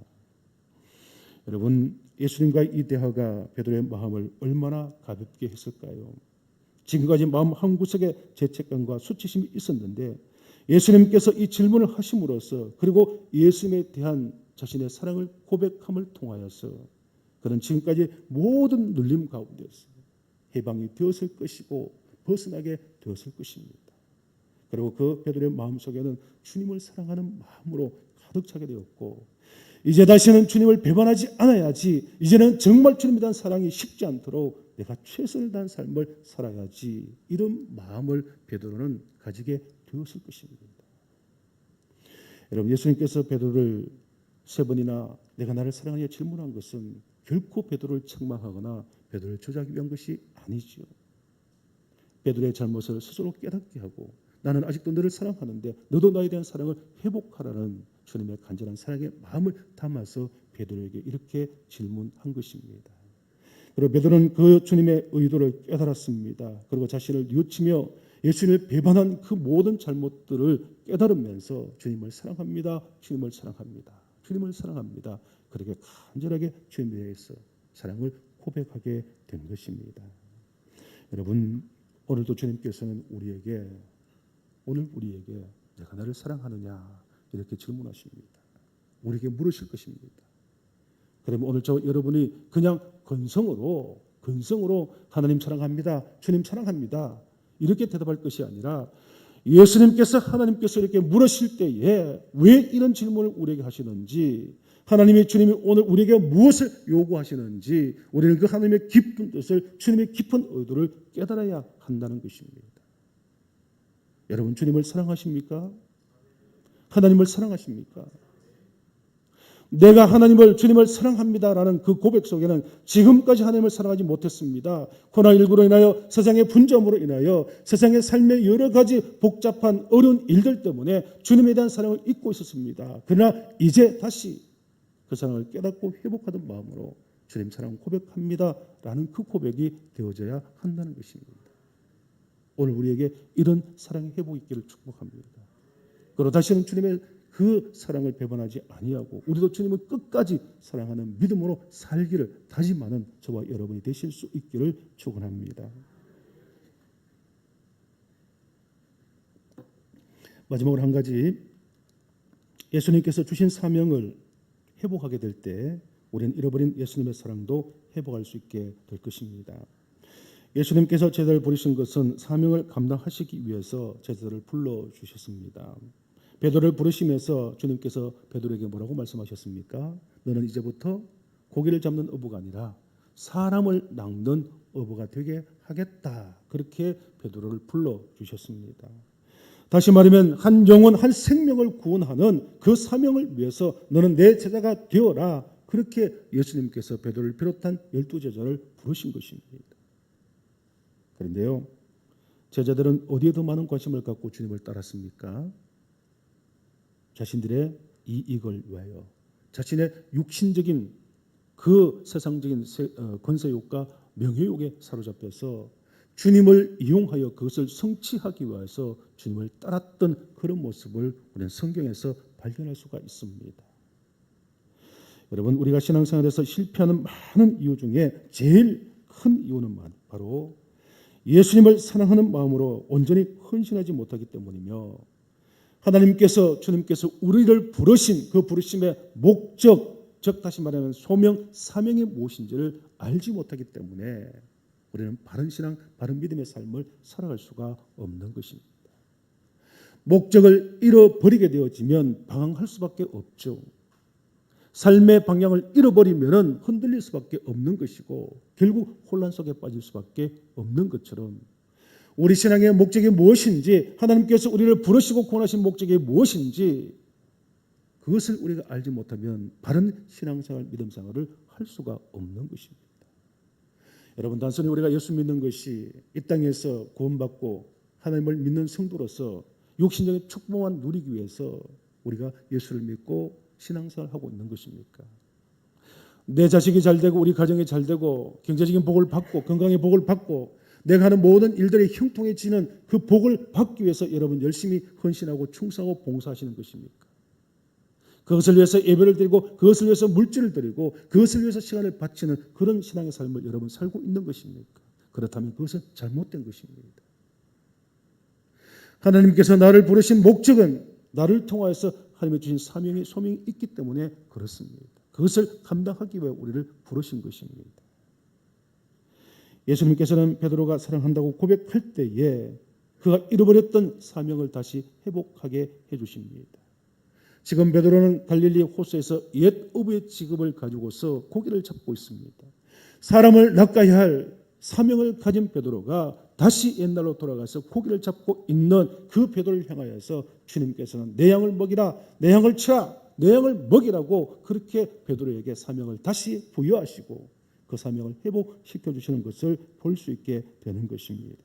여러분 예수님과의 이 대화가 베드로의 마음을 얼마나 가볍게 했을까요? 지금까지 마음 한구석에 죄책감과 수치심이 있었는데 예수님께서 이 질문을 하심으로써 그리고 예수님에 대한 자신의 사랑을 고백함을 통하여서 그는 지금까지 모든 눌림 가운데서 해방이 되었을 것이고 벗어나게 되었을 것입니다. 그리고 그 베드로의 마음속에는 주님을 사랑하는 마음으로 가득 차게 되었고 이제 다시는 주님을 배반하지 않아야지 이제는 정말 주님에 대한 사랑이 식지 않도록 내가 최선을 다한 삶을 살아야지 이런 마음을 베드로는 가지게 되었을 것입니다. 여러분 예수님께서 베드로를 3번이나 내가 나를 사랑하냐 질문한 것은 결코 베드로를 책망하거나 베드로를 조작하기 위한 것이 아니죠. 베드로의 잘못을 스스로 깨닫게 하고 나는 아직도 너를 사랑하는데 너도 나에 대한 사랑을 회복하라는 주님의 간절한 사랑의 마음을 담아서 베드로에게 이렇게 질문한 것입니다. 그리고 베드로는 그 주님의 의도를 깨달았습니다. 그리고 자신을 뉘우치며 예수님을 배반한 그 모든 잘못들을 깨달으면서 주님을 사랑합니다. 주님을 사랑합니다. 주님을 사랑합니다. 그렇게 간절하게 주님에 대해서 사랑을 고백하게 된 것입니다. 여러분 오늘도 주님께서는 오늘 우리에게 내가 나를 사랑하느냐 이렇게 질문하십니다. 우리에게 물으실 것입니다. 그러면 오늘 저 여러분이 그냥 근성으로 하나님 사랑합니다, 주님 사랑합니다 이렇게 대답할 것이 아니라 예수님께서 하나님께서 이렇게 물으실 때에 왜 이런 질문을 우리에게 하시는지, 하나님의 주님이 오늘 우리에게 무엇을 요구하시는지 우리는 그 하나님의 깊은 뜻을, 주님의 깊은 의도를 깨달아야 한다는 것입니다. 여러분 주님을 사랑하십니까? 하나님을 사랑하십니까? 내가 주님을 사랑합니다라는 그 고백 속에는 지금까지 하나님을 사랑하지 못했습니다. 코로나19로 인하여 세상의 분점으로 인하여 세상의 삶의 여러 가지 복잡한 어려운 일들 때문에 주님에 대한 사랑을 잊고 있었습니다. 그러나 이제 다시 그 사랑을 깨닫고 회복하던 마음으로 주님 사랑 고백합니다라는 그 고백이 되어져야 한다는 것입니다. 오늘 우리에게 이런 사랑의 회복이 있기를 축복합니다. 그리고 다시는 주님의 그 사랑을 배반하지 아니하고 우리도 주님을 끝까지 사랑하는 믿음으로 살기를 다짐하는 저와 여러분이 되실 수 있기를 축원합니다. 마지막으로 한 가지, 예수님께서 주신 사명을 회복하게 될 때 우리는 잃어버린 예수님의 사랑도 회복할 수 있게 될 것입니다. 예수님께서 제자를 부르신 것은 사명을 감당하시기 위해서 제자들을 불러주셨습니다. 베드로를 부르시면서 주님께서 베드로에게 뭐라고 말씀하셨습니까? 너는 이제부터 고기를 잡는 어부가 아니라 사람을 낚는 어부가 되게 하겠다. 그렇게 베드로를 불러주셨습니다. 다시 말하면 한 영혼 한 생명을 구원하는 그 사명을 위해서 너는 내 제자가 되어라. 그렇게 예수님께서 베드로를 비롯한 12제자를 부르신 것입니다. 그런데요, 제자들은 어디에 더 많은 관심을 갖고 주님을 따랐습니까? 자신들의 이익을 위하여, 자신의 육신적인 그 세상적인 권세욕과 명예욕에 사로잡혀서 주님을 이용하여 그것을 성취하기 위해서 주님을 따랐던 그런 모습을 우리는 성경에서 발견할 수가 있습니다. 여러분, 우리가 신앙생활에서 실패하는 많은 이유 중에 제일 큰 이유는 바로 예수님을 사랑하는 마음으로 온전히 헌신하지 못하기 때문이며, 주님께서 우리를 부르신 그 부르심의 목적, 즉 다시 말하면 소명, 사명이 무엇인지를 알지 못하기 때문에 우리는 바른 신앙, 바른 믿음의 삶을 살아갈 수가 없는 것입니다. 목적을 잃어버리게 되어지면 방황할 수밖에 없죠. 삶의 방향을 잃어버리면 흔들릴 수밖에 없는 것이고 결국 혼란 속에 빠질 수밖에 없는 것처럼, 우리 신앙의 목적이 무엇인지, 하나님께서 우리를 부르시고 구원하신 목적이 무엇인지 그것을 우리가 알지 못하면 바른 신앙생활, 믿음생활을 할 수가 없는 것입니다. 여러분, 단순히 우리가 예수 믿는 것이 이 땅에서 구원받고 하나님을 믿는 성도로서 육신적인 축복만 누리기 위해서 우리가 예수를 믿고 신앙생활을 하고 있는 것입니까? 내 자식이 잘 되고 우리 가정이 잘 되고 경제적인 복을 받고 건강의 복을 받고 내가 하는 모든 일들이 형통해지는 그 복을 받기 위해서 여러분 열심히 헌신하고 충성하고 봉사하시는 것입니까? 그것을 위해서 예배를 드리고 그것을 위해서 물질을 드리고 그것을 위해서 시간을 바치는 그런 신앙의 삶을 여러분 살고 있는 것입니까? 그렇다면 그것은 잘못된 것입니다. 하나님께서 나를 부르신 목적은 나를 통하여서 하나님이 주신 소명이 있기 때문에 그렇습니다. 그것을 감당하기 위해 우리를 부르신 것입니다. 예수님께서는 베드로가 사랑한다고 고백할 때에 그가 잃어버렸던 사명을 다시 회복하게 해주십니다. 지금 베드로는 갈릴리 호수에서 옛 어부의 직업을 가지고서 고기를 잡고 있습니다. 사람을 낚아야 할 사명을 가진 베드로가 다시 옛날로 돌아가서 고기를 잡고 있는 그 베드로를 향하여서 주님께서는 내 양을 먹이라, 내 양을 치라, 내 양을 먹이라고 그렇게 베드로에게 사명을 다시 부여하시고 그 사명을 회복시켜 주시는 것을 볼 수 있게 되는 것입니다.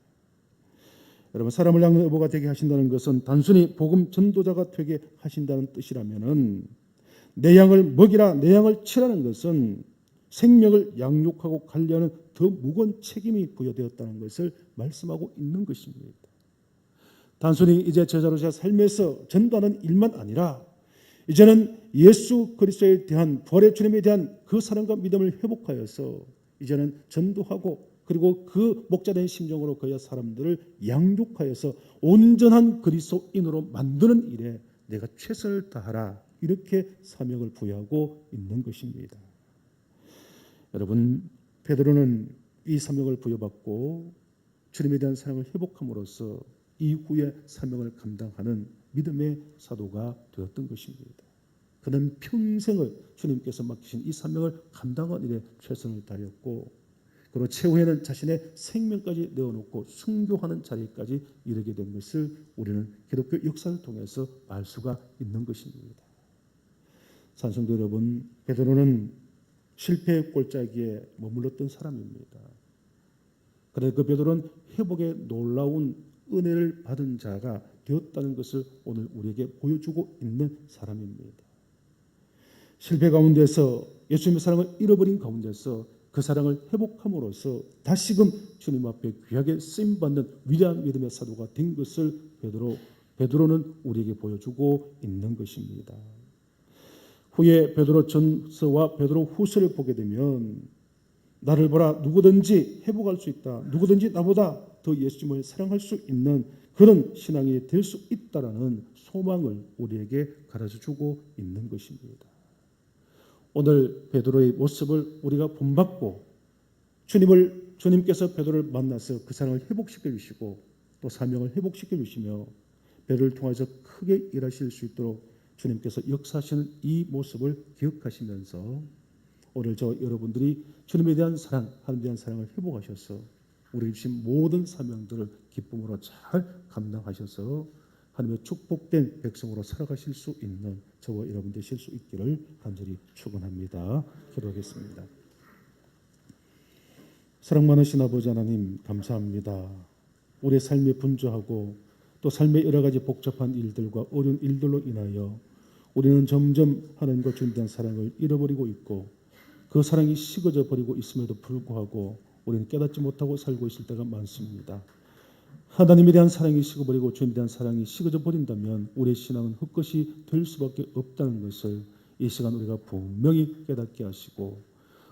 여러분, 사람을 낚는 어부가 되게 하신다는 것은 단순히 복음 전도자가 되게 하신다는 뜻이라면은, 내 양을 먹이라, 내 양을 치라는 것은 생명을 양육하고 관리하는 더 무거운 책임이 부여되었다는 것을 말씀하고 있는 것입니다. 단순히 이제 제자로서 삶에서 전도하는 일만 아니라 이제는 예수 그리스도에 대한 부활의 주님에 대한 그 사랑과 믿음을 회복하여서 이제는 전도하고 그리고 그 목자된 심정으로 그의 사람들을 양육하여서 온전한 그리스도인으로 만드는 일에 내가 최선을 다하라, 이렇게 사명을 부여하고 있는 것입니다. 여러분, 베드로는 이 사명을 부여받고 주님에 대한 사랑을 회복함으로써 이후의 사명을 감당하는 믿음의 사도가 되었던 것입니다. 그는 평생을 주님께서 맡기신 이 사명을 감당하는 일에 최선을 다했고, 그리고 최후에는 자신의 생명까지 내어놓고 순교하는 자리까지 이르게 된 것을 우리는 기독교 역사를 통해서 알 수가 있는 것입니다. 산성도 여러분, 베드로는 실패의 골짜기에 머물렀던 사람입니다. 그래서 그 베드로는 회복의 놀라운 은혜를 받은 자가 되었다는 것을 오늘 우리에게 보여주고 있는 사람입니다. 실패 가운데서 예수님의 사랑을 잃어버린 가운데서 그 사랑을 회복함으로써 다시금 주님 앞에 귀하게 쓰임받는 위대한 믿음의 사도가 된 것을 베드로는 우리에게 보여주고 있는 것입니다. 후에 베드로 전서와 베드로 후서를 보게 되면 나를 보라, 누구든지 회복할 수 있다, 누구든지 나보다 더 예수님을 사랑할 수 있는 그런 신앙이 될 수 있다라는 소망을 우리에게 가르쳐주고 있는 것입니다. 오늘 베드로의 모습을 우리가 본받고 주님께서 베드로를 만나서 그 사랑을 회복시켜 주시고 또 사명을 회복시켜 주시며 베드로를 통해서 크게 일하실 수 있도록 주님께서 역사하시는 이 모습을 기억하시면서 오늘 여러분들이 주님에 대한 사랑, 하나님에 대한 사랑을 회복하셔서 우리 주신 모든 사명들을 기쁨으로 잘 감당하셔서 하나님의 축복된 백성으로 살아가실 수 있는 저와 여러분 되실 수 있기를 간절히 축원합니다. 기도하겠습니다. 사랑 많으신 아버지 하나님, 감사합니다. 우리의 삶이 분주하고 또 삶의 여러 가지 복잡한 일들과 어려운 일들로 인하여 우리는 점점 하나님과 주님에 대한 사랑을 잃어버리고 있고 그 사랑이 식어져 버리고 있음에도 불구하고 우리는 깨닫지 못하고 살고 있을 때가 많습니다. 하나님에 대한 사랑이 식어버리고 주님에 대한 사랑이 식어져 버린다면 우리의 신앙은 헛것이 될 수밖에 없다는 것을 이 시간 우리가 분명히 깨닫게 하시고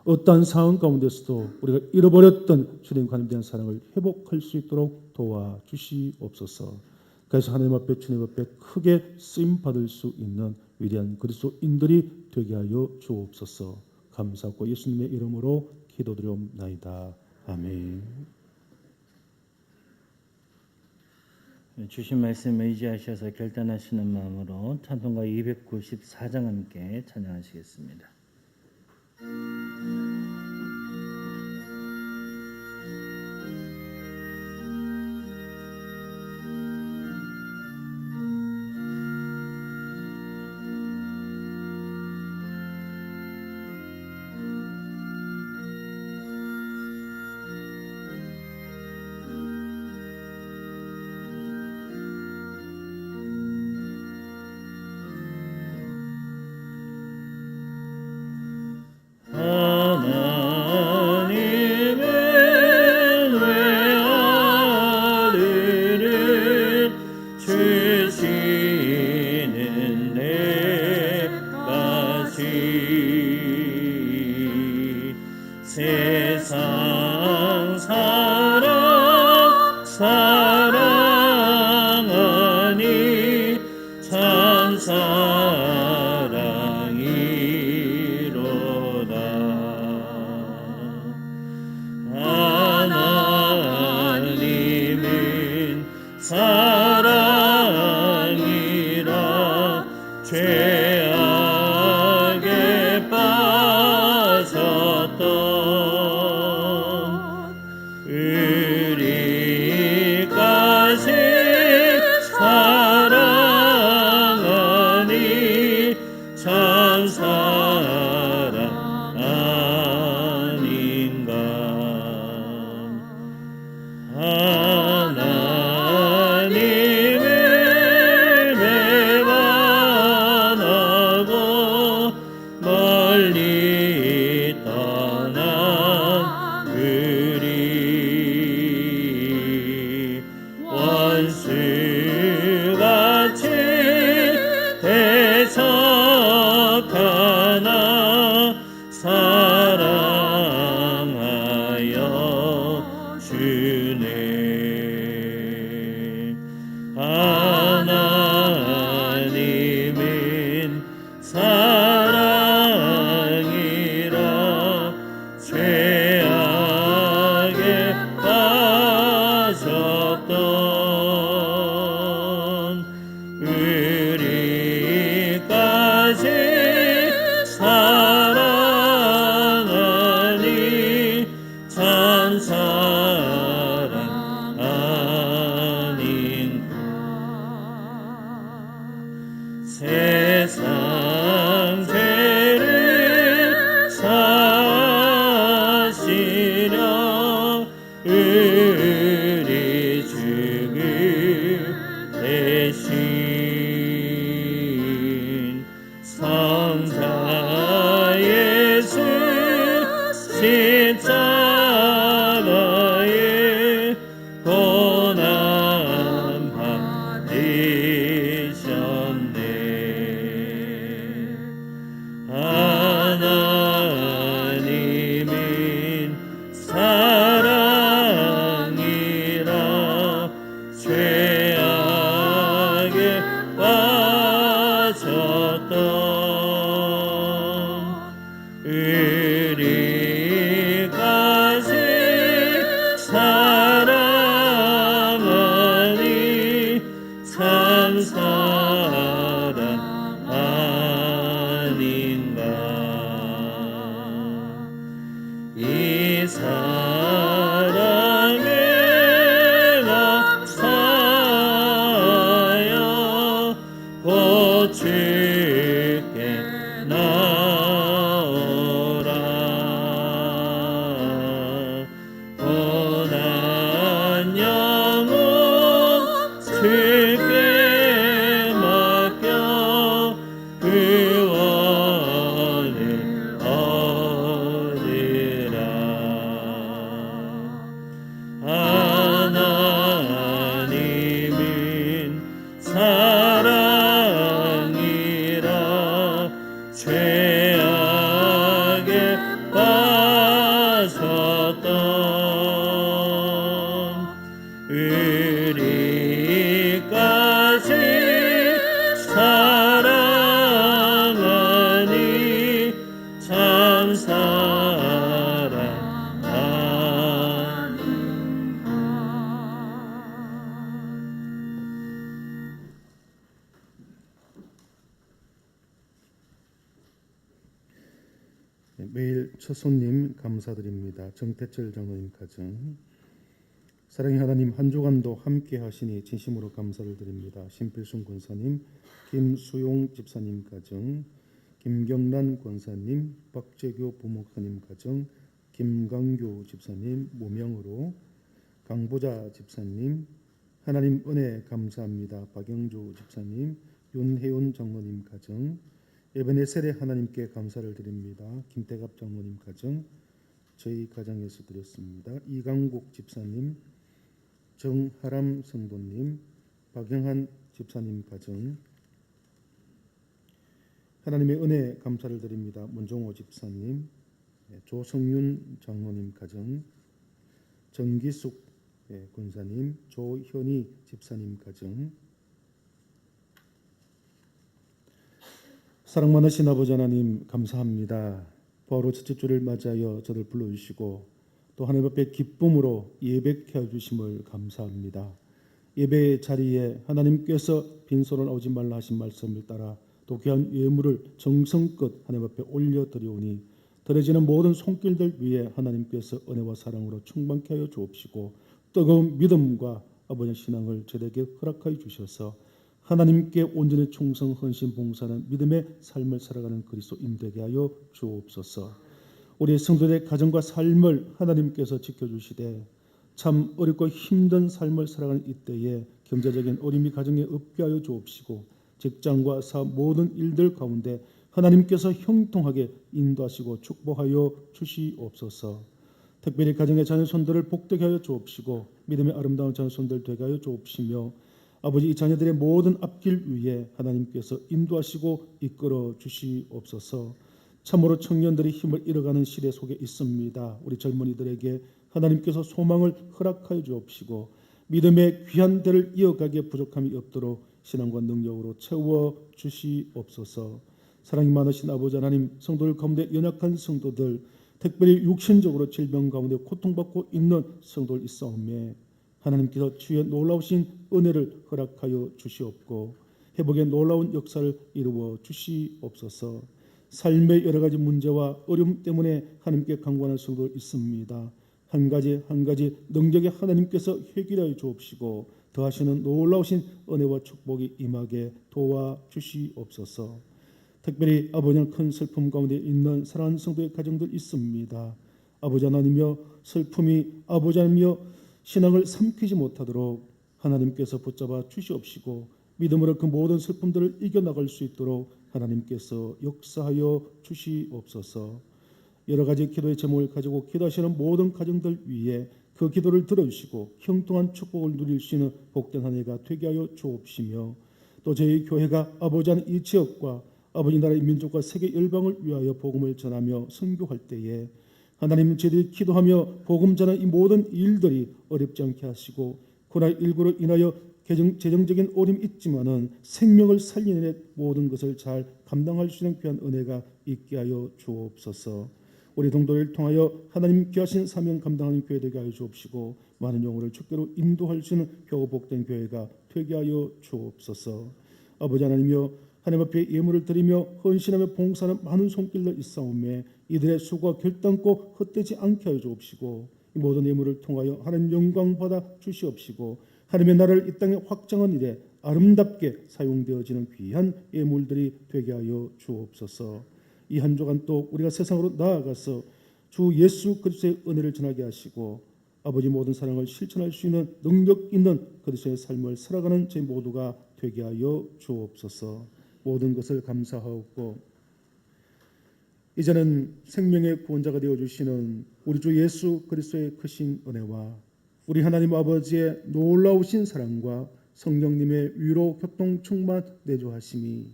어떠한 상황 가운데서도 우리가 잃어버렸던 주님과 하나님에 대한 사랑을 회복할 수 있도록 도와주시옵소서. 그래서 하나님 앞에 주님 앞에 크게 쓰임받을 수 있는 위대한 그리스도인들이 되게 하여 주옵소서. 감사하고 예수님의 이름으로 기도드리옵나이다. 아멘.
주신 말씀 의지하셔서 결단하시는 마음으로 찬송가 294장 함께 찬양하시겠습니다. 세상 사랑하니 참 사랑이로다. 하나님은 사랑이라 죄악에 빠졌던 우리까지 사랑하니 참 사랑 아닌가. 하나님을 배반하고 멀리 떠난 우리 우리 주그 대신 성자 예수 십자가에 고난 받으셨네. 하나님은 사랑이라 죄악에 빠졌던 우리까지 사랑하니 참 사랑 아닌가. 이 사랑에 감사하여 곧 주께 나오라. 고난 영혼 주께 맡겨 구원을 얻으라. 하나님은 사랑이라 죄악에 빠졌던 우리까지 사랑하니 참 사랑 아닌가.
매일 첫 손님 감사드립니다. 정태철 장로님 가정. 사랑의 하나님, 한 주간도 함께 하시니 진심으로 감사를 드립니다. 신필순 권사님, 김수용 집사님 가정, 김경란 권사님, 박재교 부목사님 가정, 김강규 집사님 무명으로, 강보자 집사님, 하나님 은혜 감사합니다. 박영주 집사님, 윤혜윤 장로님 가정, 에베네셀의 하나님께 감사를 드립니다. 김태갑 장로님 가정, 저희 가정에서 드렸습니다. 이강국 집사님, 정하람 성도님, 박영한 집사님 가정, 하나님의 은혜 감사를 드립니다. 문종호 집사님, 조성윤 장로님 가정, 정기숙 권사님, 조현희 집사님 가정. 사랑 많으신 아버지 하나님 감사합니다. 부활의 첫째 주를 맞이하여 저를 불러주시고 또 하나님 앞에 기쁨으로 예배케 해주심을 감사합니다. 예배의 자리에 하나님께서 빈손을 오지 말라 하신 말씀을 따라 또 귀한 예물을 정성껏 하나님 앞에 올려드리오니 드려지는 모든 손길들 위에 하나님께서 은혜와 사랑으로 충만케 하여 주옵시고 뜨거운 믿음과 아버지의 신앙을 저에게 허락하여 주셔서 하나님께 온전히 충성, 헌신, 봉사하는 믿음의 삶을 살아가는 그리스도인 되게 하여 주옵소서. 우리 성도들의 가정과 삶을 하나님께서 지켜주시되 참 어렵고 힘든 삶을 살아가는 이때에 경제적인 어림이 가정에 없게 하여 주옵시고 직장과 사업 모든 일들 가운데 하나님께서 형통하게 인도하시고 축복하여 주시옵소서. 특별히 가정의 자녀손들을 복되게 하여 주옵시고 믿음의 아름다운 자녀손들 되게 하여 주옵시며 아버지 이 자녀들의 모든 앞길 위에 하나님께서 인도하시고 이끌어 주시옵소서. 참으로 청년들이 힘을 잃어가는 시대 속에 있습니다. 우리 젊은이들에게 하나님께서 소망을 허락하여 주옵시고 믿음의 귀한 대를 이어가기에 부족함이 없도록 신앙과 능력으로 채워 주시옵소서. 사랑이 많으신 아버지 하나님, 성도들 가운데 연약한 성도들, 특별히 육신적으로 질병 가운데 고통받고 있는 성도들 있사오매 하나님께서 주의 놀라우신 은혜를 허락하여 주시옵고 회복의 놀라운 역사를 이루어 주시옵소서. 삶의 여러 가지 문제와 어려움 때문에 하나님께 간구하는 성도들 있습니다. 한 가지 능력의 하나님께서 해결하여 주옵시고 더하시는 놀라우신 은혜와 축복이 임하게 도와주시옵소서. 특별히 아버지는 큰 슬픔 가운데 있는 사랑하는 성도의 가정들 있습니다. 아버지 하나님이여 슬픔이 아버지 하나님이여 신앙을 삼키지 못하도록 하나님께서 붙잡아 주시옵시고 믿음으로 그 모든 슬픔들을 이겨나갈 수 있도록 하나님께서 역사하여 주시옵소서. 여러 가지 기도의 제목을 가지고 기도하시는 모든 가정들 위에 그 기도를 들어주시고 형통한 축복을 누릴 수 있는 복된 한 해가 되게 하여 주옵시며 또 저희 교회가 아버지 하는 이 지역과 아버지 나라의 민족과 세계 열방을 위하여 복음을 전하며 선교할 때에 하나님 저희들이 기도하며 복음 전하는 이 모든 일들이 어렵지 않게 하시고 코로나19로 인하여 재정적인 어려움이 있지만은 생명을 살리는 모든 것을 잘 감당할 수 있는 귀한 은혜가 있게 하여 주옵소서. 우리 동도를 통하여 하나님 귀하신 사명 감당하는 교회 되게 하여 주옵시고 많은 영혼을 주께로 인도할 수 있는 표복된 교회가 되게 하여 주옵소서. 아버지 하나님이여 하나님 앞에 예물을 드리며 헌신하며 봉사하는 많은 손길로 있사오매 이들의 수고가 결단코 헛되지 않게 하여 주옵시고 이 모든 예물을 통하여 하나님 영광 받아 주시옵시고 하나님의 나라를 이 땅에 확장한 일에 아름답게 사용되어지는 귀한 예물들이 되게 하여 주옵소서. 이 한 주간 또 우리가 세상으로 나아가서 주 예수 그리스도의 은혜를 전하게 하시고 아버지 모든 사랑을 실천할 수 있는 능력 있는 그리스도의 삶을 살아가는 저희 모두가 되게 하여 주옵소서. 모든 것을 감사하고 이제는 생명의 구원자가 되어주시는 우리 주 예수 그리스도의 크신 은혜와 우리 하나님 아버지의 놀라우신 사랑과 성령님의 위로 교통 충만 내주하심이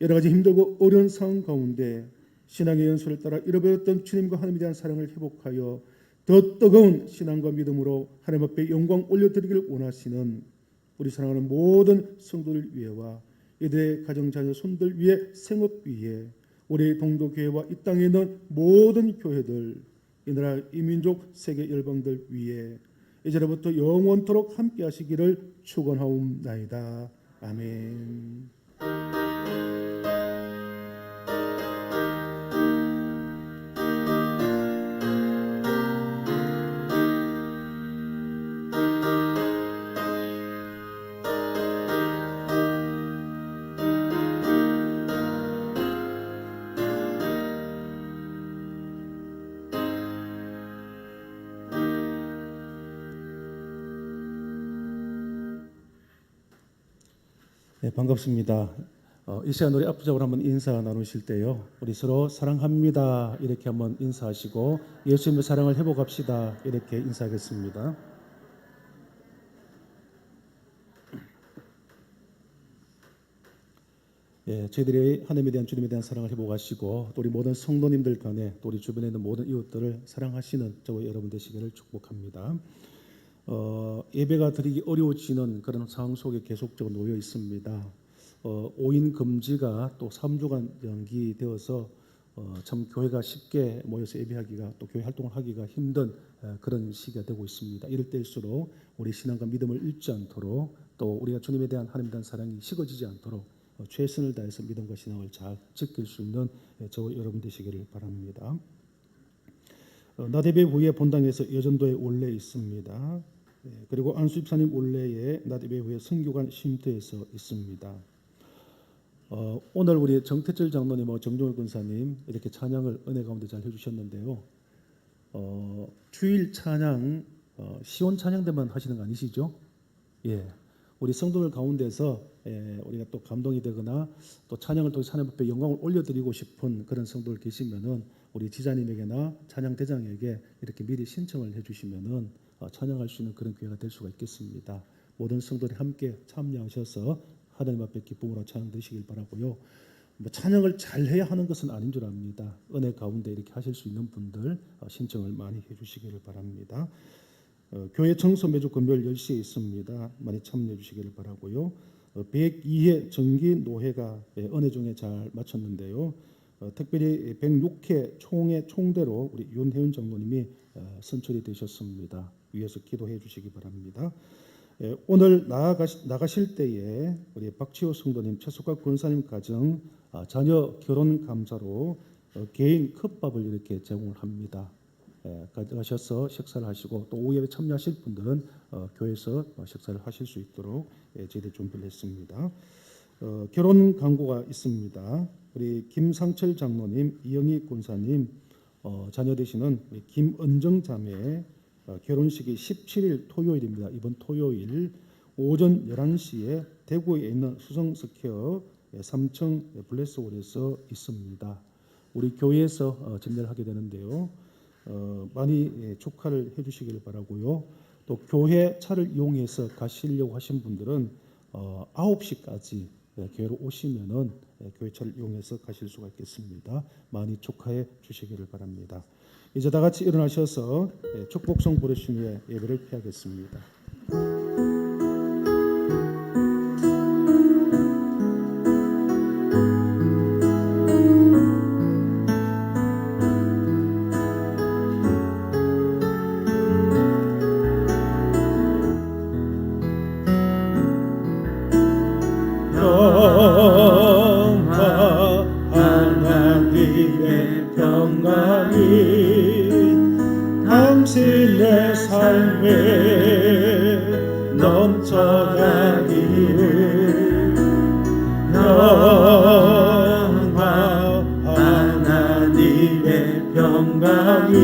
여러 가지 힘들고 어려운 상황 가운데 신앙의 연수를 따라 잃어버렸던 주님과 하나님에 대한 사랑을 회복하여 더 뜨거운 신앙과 믿음으로 하나님 앞에 영광 올려드리기를 원하시는 우리 사랑하는 모든 성도들 위에와 이들의 가정 자녀 손들 위에 생업 위에 우리 동도교회와 이 땅에 있는 모든 교회들 이 나라 이 민족 세계 열방들 위에 이제로부터 영원토록 함께 하시기를 축원하옵나이다. 아멘. 네, 반갑습니다. 이 시간 우리 앞부적으로 한번 인사 나누실 때요. 우리 서로 사랑합니다. 이렇게 한번 인사하시고 예수님의 사랑을 회복합시다. 이렇게 인사하겠습니다. 예, 저희들이 하나님에 대한 주님에 대한 사랑을 회복하시고 또 우리 모든 성도님들 간에 또 우리 주변에 있는 모든 이웃들을 사랑하시는 저와 여러분 되시기를 축복합니다. 예배가 드리기 어려워지는 그런 상황 속에 계속적으로 놓여 있습니다. 5인 금지가 또 3주간 연기되어서 참 교회가 쉽게 모여서 예배하기가 또 교회 활동을 하기가 힘든 그런 시기가 되고 있습니다. 이럴 때일수록 우리 신앙과 믿음을 잃지 않도록 또 우리가 주님에 대한 하나님에 대한 사랑이 식어지지 않도록 최선을 다해서 믿음과 신앙을 잘 지킬 수 있는 저와 여러분 되시기를 바랍니다. 나대배 후에 본당에서 여전도에 원래 있습니다. 그리고 안수집사님 원래에 나대배 후에 선교관 쉼터에서 있습니다. 오늘 우리 정태철 장로님하고 정종일 권사님 이렇게 찬양을 은혜 가운데 잘 해주셨는데요. 주일 찬양 시온 찬양 때만 하시는 거 아니시죠? 예, 우리 성도들 가운데서 우리가 또 감동이 되거나 또 찬양을 통해 하나님 앞에 영광을 올려드리고 싶은 그런 성도들 계시면은 우리 지자님에게나 찬양 대장에게 이렇게 미리 신청을 해주시면은 찬양할 수 있는 그런 기회가 될 수가 있겠습니다. 모든 성도들이 함께 참여하셔서 하나님 앞에 기쁨으로 찬양 드시길 바라고요. 뭐 찬양을 잘해야 하는 것은 아닌 줄 압니다. 은혜 가운데 이렇게 하실 수 있는 분들 신청을 많이 해주시기를 바랍니다. 교회 청소 매주 금요일 10시에 있습니다. 많이 참여해 주시기를 바라고요. 102회 정기 노회가 은혜 중에 잘 마쳤는데요. 특별히 106회 총회 총대로 우리 윤혜윤 장로님이 선출이 되셨습니다. 위에서 기도해 주시기 바랍니다. 오늘 나가실 때에 우리 박치호 성도님, 최숙각 권사님 가정 자녀 결혼 감사로 개인 컵밥을 이렇게 제공을 합니다. 가셔서 식사를 하시고 또 오후에 참여하실 분들은 교회에서 식사를 하실 수 있도록 저희들이 준비를 했습니다. 결혼 광고가 있습니다. 우리 김상철 장로님, 이영희 권사님 자녀 되시는 우리 김은정 자매 결혼식이 17일 토요일입니다. 이번 토요일 오전 11시에 대구에 있는 수성스퀘어 3층 블레스홀에서 있습니다. 우리 교회에서 진례를 하게 되는데요. 많이 축하를 해주시길 바라고요. 또 교회 차를 이용해서 가시려고 하신 분들은 9시까지 교회로 오시면은 교회 차를 이용해서 가실 수가 있겠습니다. 많이 축하해 주시기를 바랍니다. 이제 다 같이 일어나셔서 축복성 부르신 후에 예배를 폐하겠습니다.
하나님의 평강이 당신의 삶에 넘쳐나기를 영광 하나님의 평강이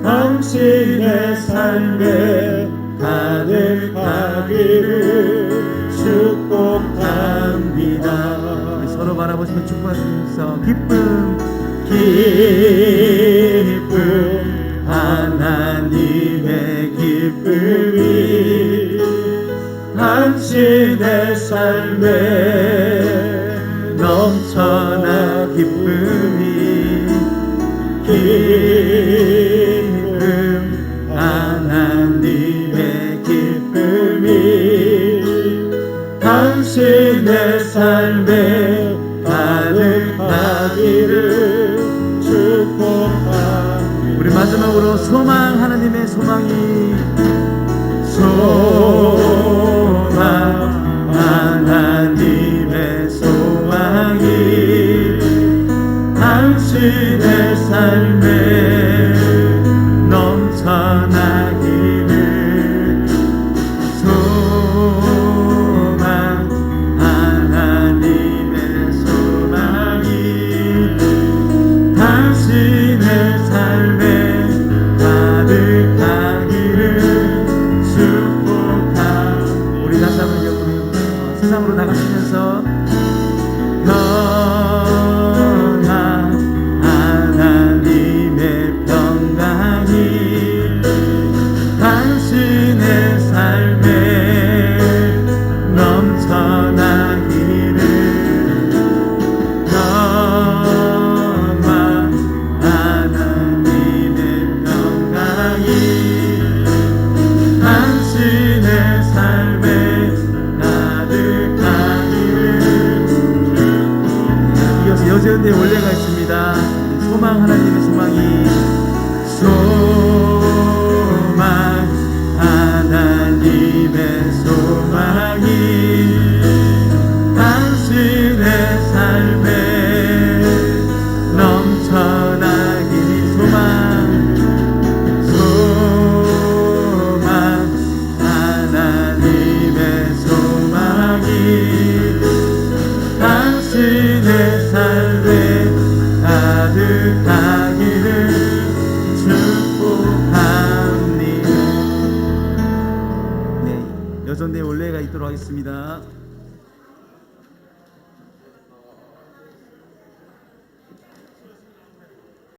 당신의 삶에 가득하기를 축복합니다.
우리 서로 바라보시며 축복하시면서 기쁨
하나님의 기쁨이 당신의 삶에 넘쳐나 기쁨 하나님의 기쁨이 당신의 삶에 가득하기를 축복합니다.
우리 마지막으로 소망 하나님의 소망이
소망